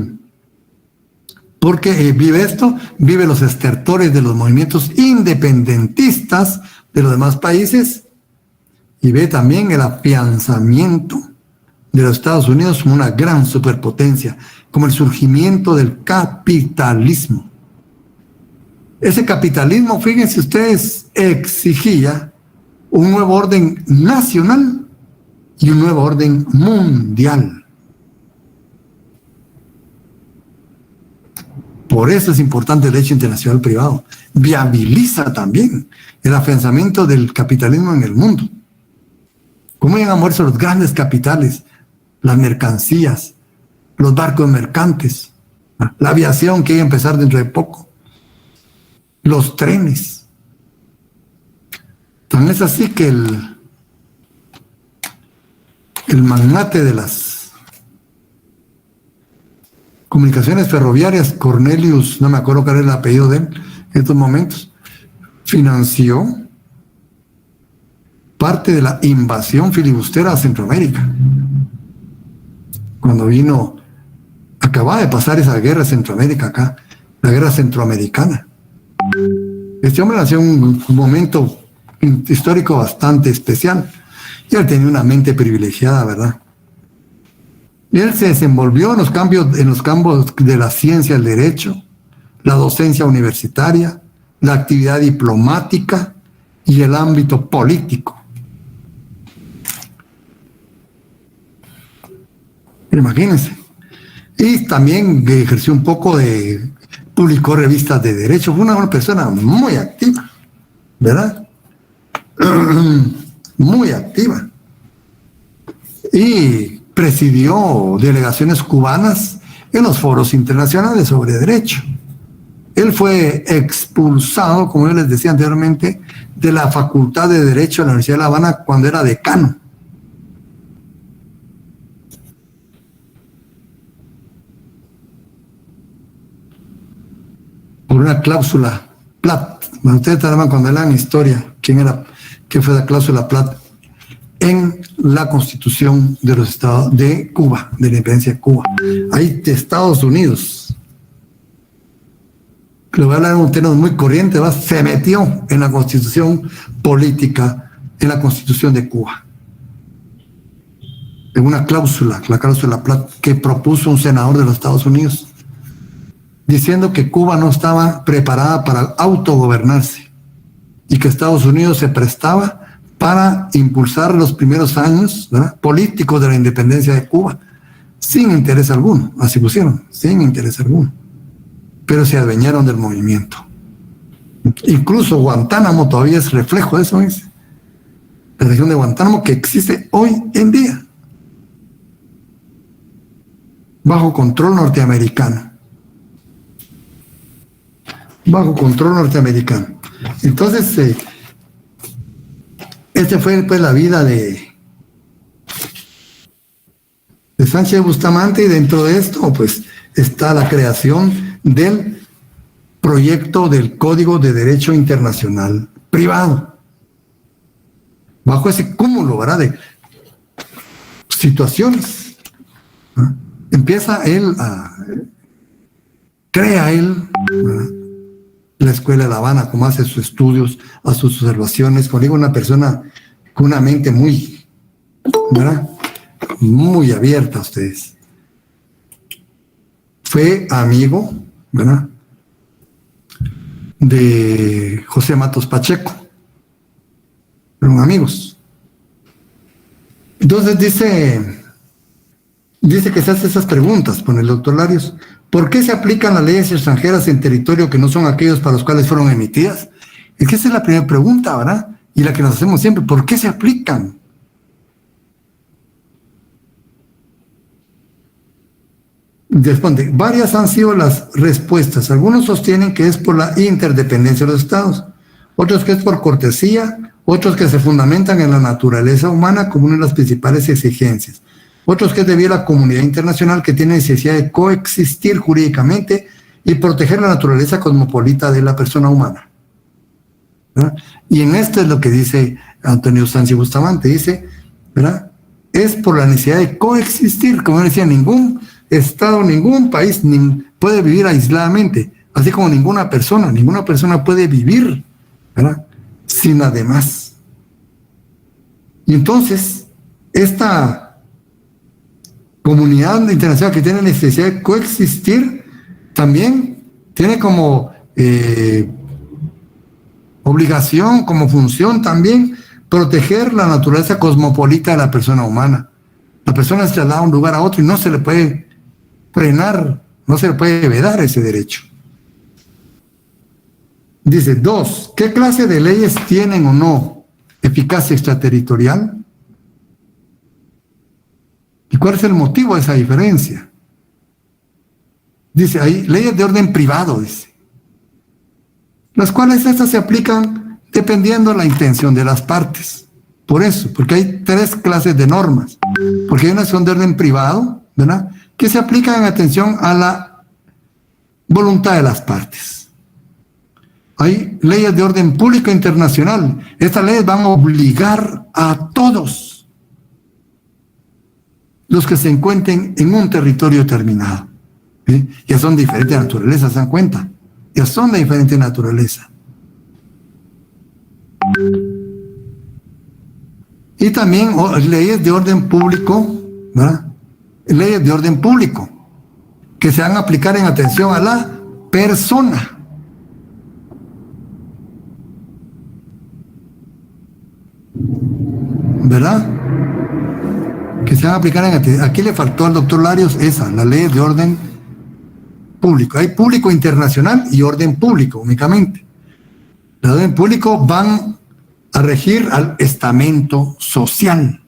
porque vive esto, vive los estertores de los movimientos independentistas de los demás países y ve también el afianzamiento de los Estados Unidos como una gran superpotencia, como el surgimiento del capitalismo. Ese capitalismo, fíjense ustedes, exigía un nuevo orden nacional y un nuevo orden mundial. Por eso es importante el derecho internacional privado. Viabiliza también el afianzamiento del capitalismo en el mundo. ¿Cómo llegan a moverse los grandes capitales? Las mercancías, los barcos mercantes, la aviación que iba a empezar dentro de poco, los trenes. Tan es así que el magnate de las comunicaciones ferroviarias, Cornelius, no me acuerdo cuál era el apellido de él en estos momentos, financió parte de la invasión filibustera a Centroamérica. Cuando acababa de pasar esa guerra de Centroamérica acá, la guerra centroamericana. Este hombre nació en un momento histórico bastante especial. Y él tenía una mente privilegiada, ¿verdad? Y él se desenvolvió en los campos de la ciencia, el derecho, la docencia universitaria, la actividad diplomática y el ámbito político. Imagínense. Y también ejerció un poco publicó revistas de derecho. Fue una persona muy activa, ¿verdad? Muy activa. Y presidió delegaciones cubanas en los foros internacionales sobre derecho. Él fue expulsado, como yo les decía anteriormente, de la Facultad de Derecho de la Universidad de La Habana cuando era decano. Por una cláusula Platt. Bueno, ustedes saben cuando hablan historia, qué fue la cláusula Platt en la Constitución de los Estados de Cuba, de la independencia de Cuba. Ahí de Estados Unidos, le voy a hablar en un término muy corriente, se metió en la Constitución política, en la Constitución de Cuba. En una cláusula, la cláusula Platt, que propuso un senador de los Estados Unidos, diciendo que Cuba no estaba preparada para autogobernarse y que Estados Unidos se prestaba para impulsar los primeros años, ¿verdad?, políticos de la independencia de Cuba, sin interés alguno, así pusieron, sin interés alguno, pero se adueñaron del movimiento. Incluso Guantánamo todavía es reflejo de eso, dice. La región de Guantánamo que existe hoy en día, bajo control norteamericano. Bajo control norteamericano. Entonces, esta fue pues la vida de Sánchez Bustamante, y dentro de esto pues está la creación del proyecto del Código de Derecho Internacional Privado. Bajo ese cúmulo, ¿verdad?, de situaciones, ¿no? Empieza él crea él, ¿verdad?, la Escuela de La Habana, como hace sus estudios, a sus observaciones. Como digo, una persona con una mente muy, ¿verdad?, muy abierta a ustedes. Fue amigo, ¿verdad?, de José Matos Pacheco. Fueron amigos. Entonces dice que se hace esas preguntas con el doctor Larios. ¿Por qué se aplican las leyes extranjeras en territorio que no son aquellos para los cuales fueron emitidas? Es que esa es la primera pregunta, ¿verdad? Y la que nos hacemos siempre. ¿Por qué se aplican? Responde, varias han sido las respuestas. Algunos sostienen que es por la interdependencia de los estados, otros que es por cortesía, otros que se fundamentan en la naturaleza humana como una de las principales exigencias, otros que es debido a la comunidad internacional que tiene necesidad de coexistir jurídicamente y proteger la naturaleza cosmopolita de la persona humana, ¿verdad? Y en esto es lo que dice Antonio Sánchez Bustamante, dice, ¿verdad?, es por la necesidad de coexistir. Como decía, ningún estado, ningún país puede vivir aisladamente, así como ninguna persona puede vivir, ¿verdad?, sin la demás. Y entonces, esta comunidad internacional que tiene necesidad de coexistir también tiene como obligación, como función también, proteger la naturaleza cosmopolita de la persona humana. La persona se traslada de un lugar a otro y no se le puede frenar, no se le puede vedar ese derecho. Dice, 2, ¿qué clase de leyes tienen o no eficacia extraterritorial? ¿Y cuál es el motivo de esa diferencia? Dice, hay leyes de orden privado, dice, las cuales estas se aplican dependiendo de la intención de las partes. Por eso, porque hay 3 clases de normas. Porque hay unas que son de orden privado, ¿verdad?, que se aplican en atención a la voluntad de las partes. Hay leyes de orden público internacional. Estas leyes van a obligar a todos los que se encuentren en un territorio determinado. ¿Sí? Ya son de diferente naturaleza, ¿se dan cuenta? Ya son de diferente naturaleza. Y también leyes de orden público, ¿verdad?, leyes de orden público que se van a aplicar en atención a la persona. ¿Verdad? Que se van a aplicar en atención. Aquí le faltó al doctor Larios la ley de orden público. Hay público internacional y orden público únicamente. El orden público van a regir al estamento social,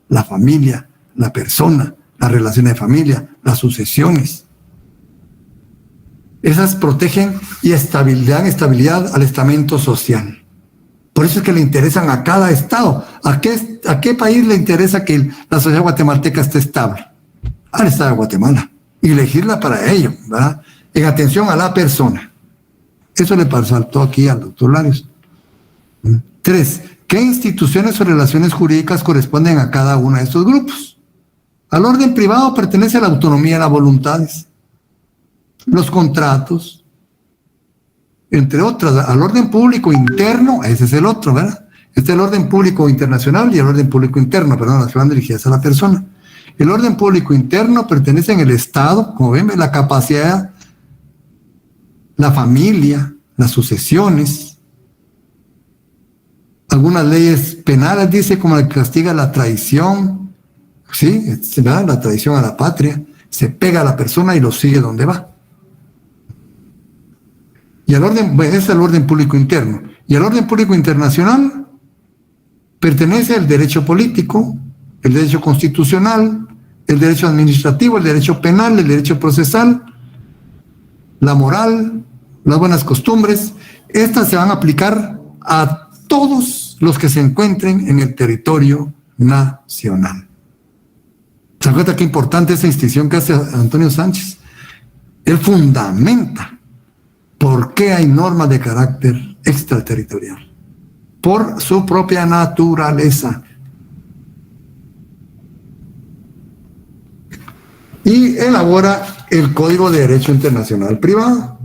la familia, la persona, las relaciones de familia, las sucesiones. Esas protegen y dan estabilidad al estamento social. Por eso es que le interesan a cada estado. ¿A qué país le interesa que la sociedad guatemalteca esté estable? Al estado de Guatemala. Y elegirla para ello, ¿verdad? En atención a la persona. Eso le saltó aquí al doctor Larios. 3. ¿Qué instituciones o relaciones jurídicas corresponden a cada uno de estos grupos? Al orden privado pertenece la autonomía de las voluntades, los contratos, entre otras. Al orden público interno, ese es el otro, ¿verdad? Este es el orden público internacional y el orden público interno, perdón, las que van dirigidas a la persona. El orden público interno pertenece en el Estado, como ven, la capacidad, la familia, las sucesiones. Algunas leyes penales dice como la que castiga la traición, ¿sí? ¿Verdad? La traición a la patria, se pega a la persona y lo sigue donde va. Y al orden, ese es el orden público interno. Y al orden público internacional pertenece el derecho político, el derecho constitucional, el derecho administrativo, el derecho penal, el derecho procesal, la moral, las buenas costumbres. Estas se van a aplicar a todos los que se encuentren en el territorio nacional. ¿Se dan cuenta qué importante esa distinción que hace Antonio Sánchez? Él fundamenta por qué hay normas de carácter extraterritorial. Por su propia naturaleza. Y elabora el Código de Derecho Internacional Privado.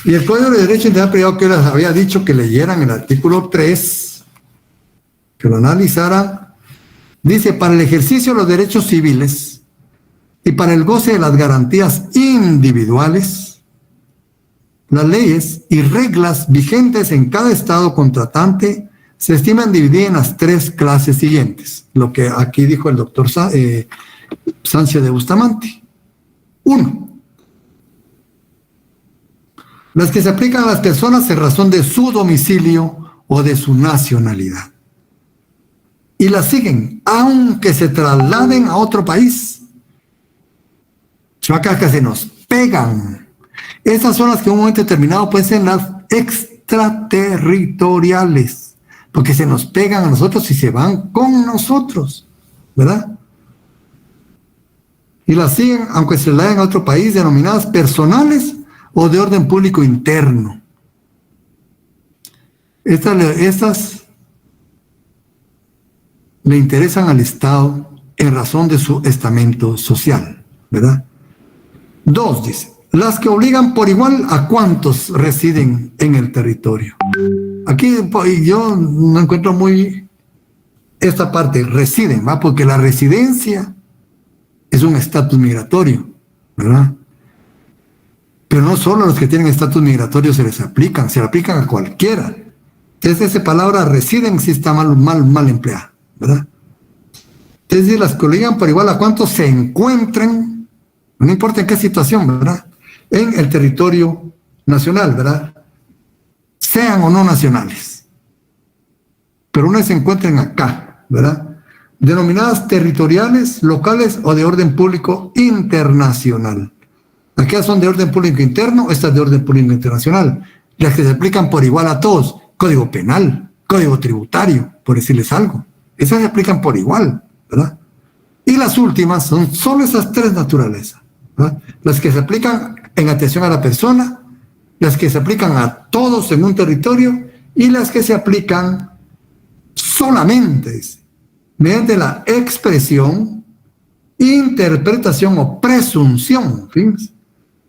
Y el Código de Derecho Internacional Privado, que les había dicho que leyeran el artículo 3, que lo analizaran, dice: para el ejercicio de los derechos civiles y para el goce de las garantías individuales, las leyes y reglas vigentes en cada estado contratante se estiman divididas en las 3 clases siguientes, lo que aquí dijo el doctor Sánchez de Bustamante. 1. Las que se aplican a las personas en razón de su domicilio o de su nacionalidad. Y las siguen, aunque se trasladen a otro país. Chacas que se nos pegan. Esas son las que en un momento determinado pueden ser las extraterritoriales, porque se nos pegan a nosotros y se van con nosotros, ¿verdad? Y las siguen, aunque se trasladen a otro país, denominadas personales o de orden público interno. Estas le interesan al Estado en razón de su estamento social, ¿verdad? 2, dice, las que obligan por igual a cuantos residen en el territorio. Aquí yo no encuentro muy esta parte, residen, ¿va? Porque la residencia es un estatus migratorio, ¿verdad? Pero no solo a los que tienen estatus migratorio se les aplican, se le aplican a cualquiera. Entonces esa palabra residen sí está mal empleada, ¿verdad? Es decir, las que obligan por igual a cuantos se encuentren, no importa en qué situación, ¿verdad?, en el territorio nacional, ¿verdad?, sean o no nacionales, pero no se encuentren acá, ¿verdad?, denominadas territoriales, locales o de orden público internacional. Aquellas son de orden público interno, estas de orden público internacional. Las que se aplican por igual a todos, código penal, código tributario, por decirles algo. Esas se aplican por igual, ¿verdad? Y las últimas son solo esas 3 naturalezas, ¿verdad? Las que se aplican en atención a la persona, las que se aplican a todos en un territorio y las que se aplican solamente mediante la expresión, interpretación o presunción, fíjense,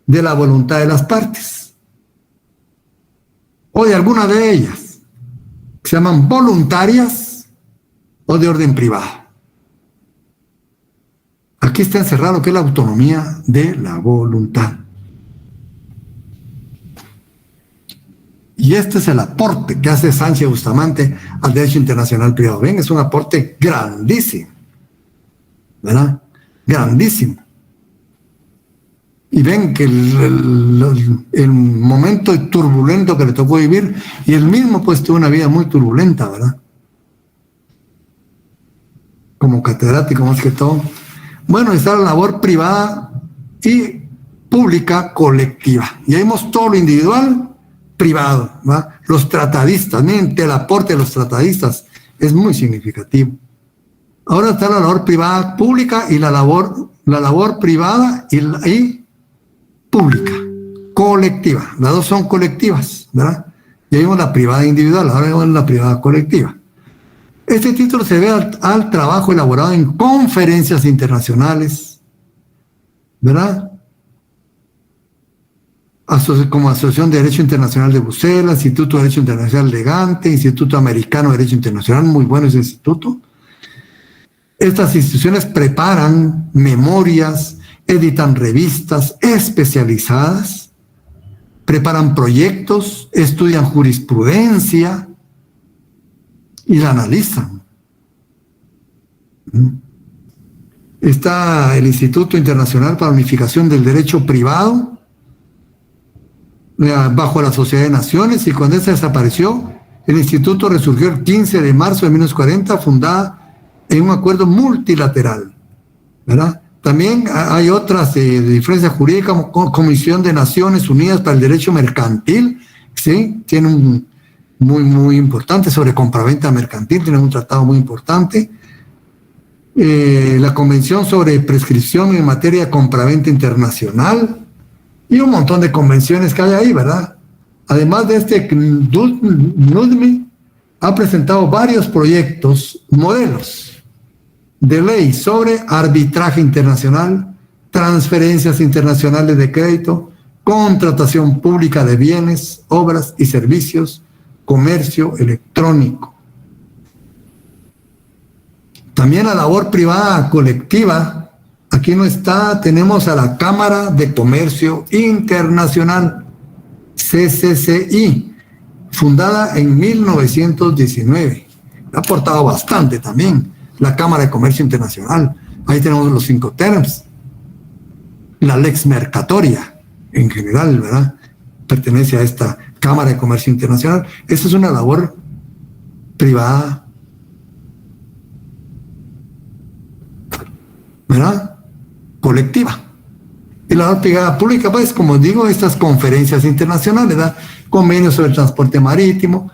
de la voluntad de las partes o de alguna de ellas, que se llaman voluntarias o de orden privado. Aquí está encerrado lo que es la autonomía de la voluntad. Y este es el aporte que hace Sánchez Bustamante al derecho internacional privado. Ven, es un aporte grandísimo, ¿verdad? Grandísimo. Y ven que el momento turbulento que le tocó vivir, y él mismo pues tuvo una vida muy turbulenta, ¿verdad? Como catedrático más que todo. Bueno, está la labor privada y pública colectiva. Y ahí vemos todo lo individual, privado, ¿va? Los tratadistas, miren, el aporte de los tratadistas es muy significativo. Ahora está la labor privada pública y la labor privada y pública, colectiva. Las dos son colectivas, ¿verdad? Ya vimos la privada individual, ahora vemos la privada colectiva. Este título se debe al trabajo elaborado en conferencias internacionales, ¿verdad? Como Asociación de Derecho Internacional de Bruselas, Instituto de Derecho Internacional de Gante, Instituto Americano de Derecho Internacional, muy bueno ese instituto. Estas instituciones preparan memorias, editan revistas especializadas, preparan proyectos, estudian jurisprudencia y la analizan. Está el Instituto Internacional para la Unificación del Derecho Privado, bajo la Sociedad de Naciones, y cuando esta desapareció, el instituto resurgió el 15 de marzo de 1940, fundada en un acuerdo multilateral, ¿verdad? También hay otras de diferencia jurídica, como Comisión de Naciones Unidas para el Derecho Mercantil, ¿sí? Tiene un muy importante sobre compraventa mercantil, tiene un tratado muy importante. La Convención sobre Prescripción en materia de compraventa internacional y un montón de convenciones que hay ahí, ¿verdad? Además de este, NUDMI ha presentado varios proyectos, modelos de ley sobre arbitraje internacional, transferencias internacionales de crédito, contratación pública de bienes, obras y servicios, comercio electrónico. También la labor privada colectiva, aquí no está, tenemos a la Cámara de Comercio Internacional, CCCI, fundada en 1919. Ha aportado bastante también la Cámara de Comercio Internacional. Ahí tenemos los 5 terms. La Lex Mercatoria, en general, ¿verdad? Pertenece a esta Cámara de Comercio Internacional. Esa es una labor privada, ¿verdad? Colectiva. Y la labor privada pública, pues, como digo, estas conferencias internacionales, ¿verdad? Convenios sobre el transporte marítimo,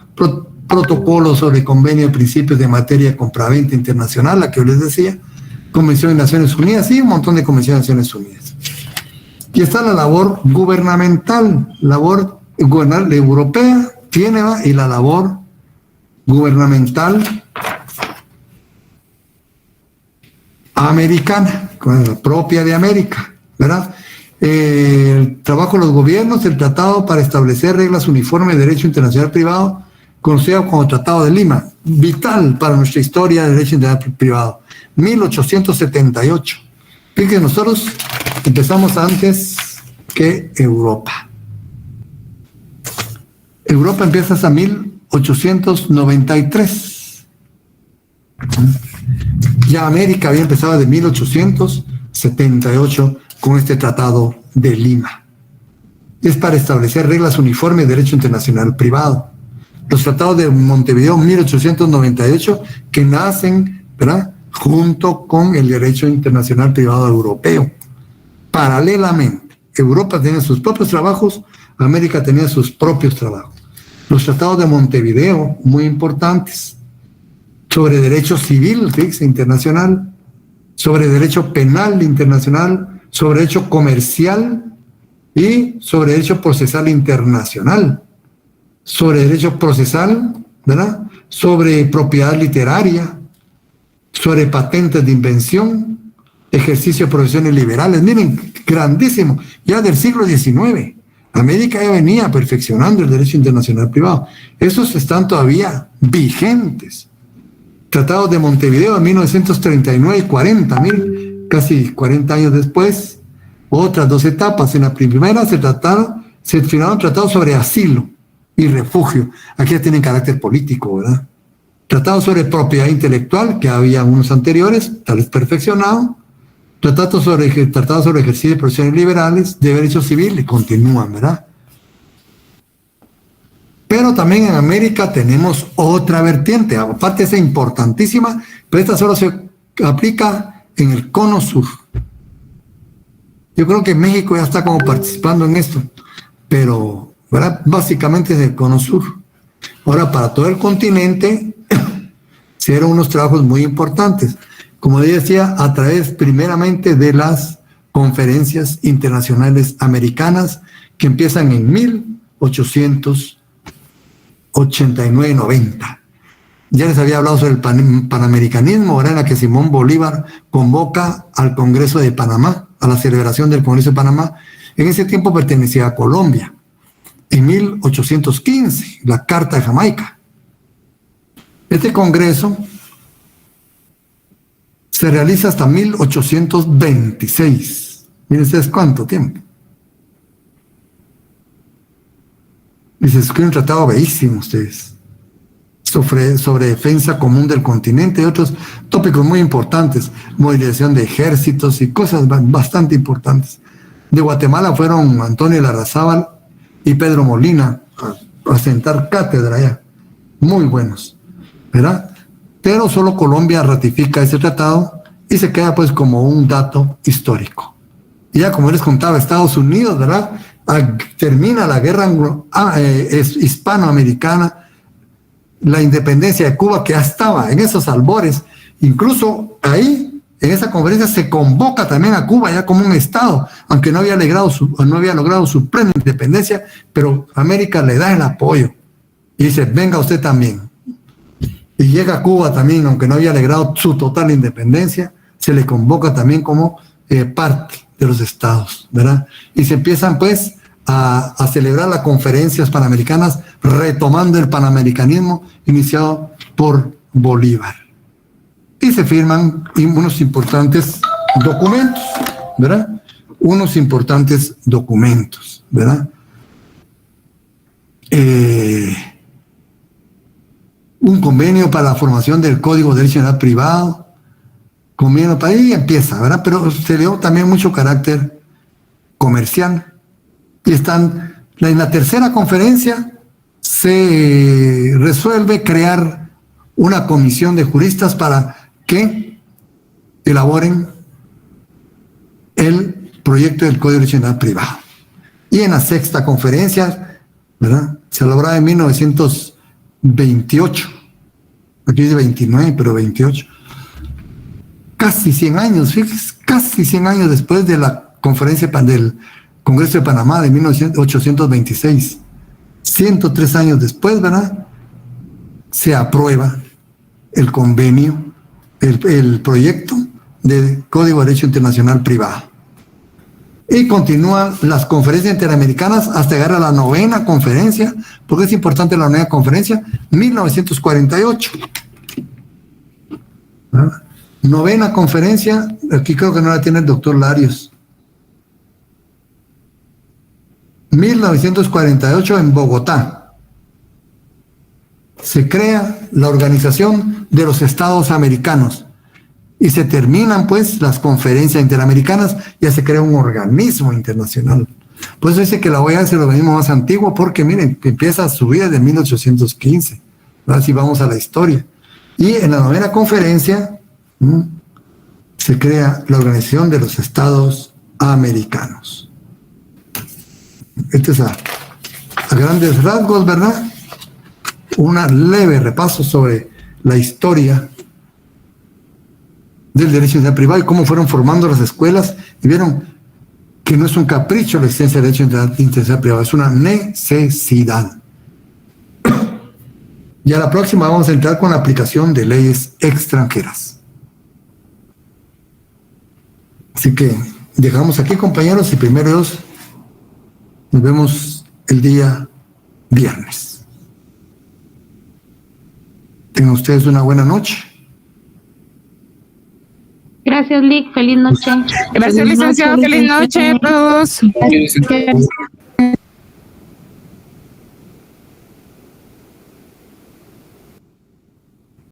protocolos sobre convenio de principios de materia de compraventa internacional, la que yo les decía, Convención de Naciones Unidas y un montón de convenciones de Naciones Unidas. Y está la labor gubernamental, labor gubernamental europea, tiene, y la labor gubernamental americana, con la propia de América, ¿verdad? El trabajo de los gobiernos, el tratado para establecer reglas uniformes de derecho internacional privado, conocido como Tratado de Lima, vital para nuestra historia de derecho internacional privado, 1878. Fíjense, nosotros empezamos antes que Europa. Europa empieza hasta 1893. Ya América había empezado de 1878 con este Tratado de Lima. Es para establecer reglas uniformes de derecho internacional privado. Los tratados de Montevideo 1898 que nacen, ¿verdad?, junto con el derecho internacional privado europeo. Paralelamente, Europa tenía sus propios trabajos, América tenía sus propios trabajos. Los tratados de Montevideo, muy importantes, sobre derecho civil, fíjese, internacional, sobre derecho penal internacional, sobre derecho comercial y sobre derecho procesal internacional, sobre derecho procesal, ¿verdad?, sobre propiedad literaria, sobre patentes de invención, ejercicio de profesiones liberales. Miren, grandísimo, ya del siglo XIX. América ya venía perfeccionando el derecho internacional privado. Esos están todavía vigentes. Tratados de Montevideo de 1939 y 40, miren, casi 40 años después, otras 2 etapas. En la primera se firmaron tratados sobre asilo y refugio. Aquí ya tienen carácter político, ¿verdad? Tratados sobre propiedad intelectual, que había unos anteriores, tal vez perfeccionado. Tratados sobre ejercicio de profesiones liberales, de derecho civil, y continúan, ¿verdad? Pero también en América tenemos otra vertiente, aparte esa importantísima, pero esta solo se aplica en el cono sur. Yo creo que México ya está como participando en esto, pero ¿verdad? Básicamente es el cono sur. Ahora, para todo el continente, se dieron unos trabajos muy importantes, como decía, a través primeramente de las conferencias internacionales americanas que empiezan en 1889-90. Ya les había hablado sobre el panamericanismo, ahora en la que Simón Bolívar convoca al Congreso de Panamá, a la celebración del Congreso de Panamá. En ese tiempo pertenecía a Colombia. En 1815, la Carta de Jamaica. Este Congreso se realiza hasta 1826. Miren ustedes cuánto tiempo. Y se escribe un tratado bellísimo, ustedes, sobre defensa común del continente y otros tópicos muy importantes, movilización de ejércitos y cosas bastante importantes. De Guatemala fueron Antonio Larrazábal y Pedro Molina a sentar cátedra allá, muy buenos, ¿verdad? Pero solo Colombia ratifica ese tratado y se queda pues como un dato histórico. Y ya como les contaba, Estados Unidos, ¿verdad? Termina la guerra hispanoamericana, la independencia de Cuba, que ya estaba en esos albores. Incluso ahí, en esa conferencia, se convoca también a Cuba ya como un estado, aunque no había logrado su plena independencia, pero América le da el apoyo y dice, venga usted también. Y llega a Cuba también, aunque no había logrado su total independencia, se le convoca también como parte de los estados, ¿verdad? Y se empiezan pues a celebrar las conferencias panamericanas, retomando el panamericanismo iniciado por Bolívar. Y se firman unos importantes documentos, ¿verdad? Unos importantes documentos, ¿verdad? Un convenio para la formación del Código de Derecho Privado, convenio para ahí empieza, ¿verdad? Pero se le dio también mucho carácter comercial. Y en la tercera conferencia se resuelve crear una comisión de juristas para que elaboren el proyecto del Código de Derecho Privado. Y en la sexta conferencia, ¿verdad? Se elaboraba en 1928, aquí dice 29, pero 28. Casi 100 años, fíjense, casi 100 años después de la conferencia del Congreso de Panamá de 1826, 103 años después, ¿verdad? Se aprueba el convenio, el proyecto del Código de Derecho Internacional Privado. Y continúan las conferencias interamericanas hasta llegar a la 9ª conferencia. ¿Por qué es importante la 9ª conferencia? 1948. ¿Verdad? 9ª conferencia, aquí creo que no la tiene el doctor Larios. 1948 en Bogotá. Se crea la Organización de los Estados Americanos y se terminan pues las conferencias interamericanas, ya se crea un organismo internacional. Por eso dice que la OEA es el organismo más antiguo, porque miren, empieza su vida desde 1815, ¿verdad? Si vamos a la historia. Y en la 9ª conferencia se crea la Organización de los Estados Americanos. Este es a grandes rasgos, ¿verdad? Un leve repaso sobre la historia del derecho internacional privado y cómo fueron formando las escuelas, y vieron que no es un capricho la existencia del derecho internacional privado, es una necesidad. Y a la próxima vamos a entrar con la aplicación de leyes extranjeras. Así que dejamos aquí, compañeros, y primero Dios, nos vemos el día viernes. Tengan ustedes una buena noche. Gracias, Lic. Feliz noche. Gracias, licenciado. Feliz noche a todos. Gracias.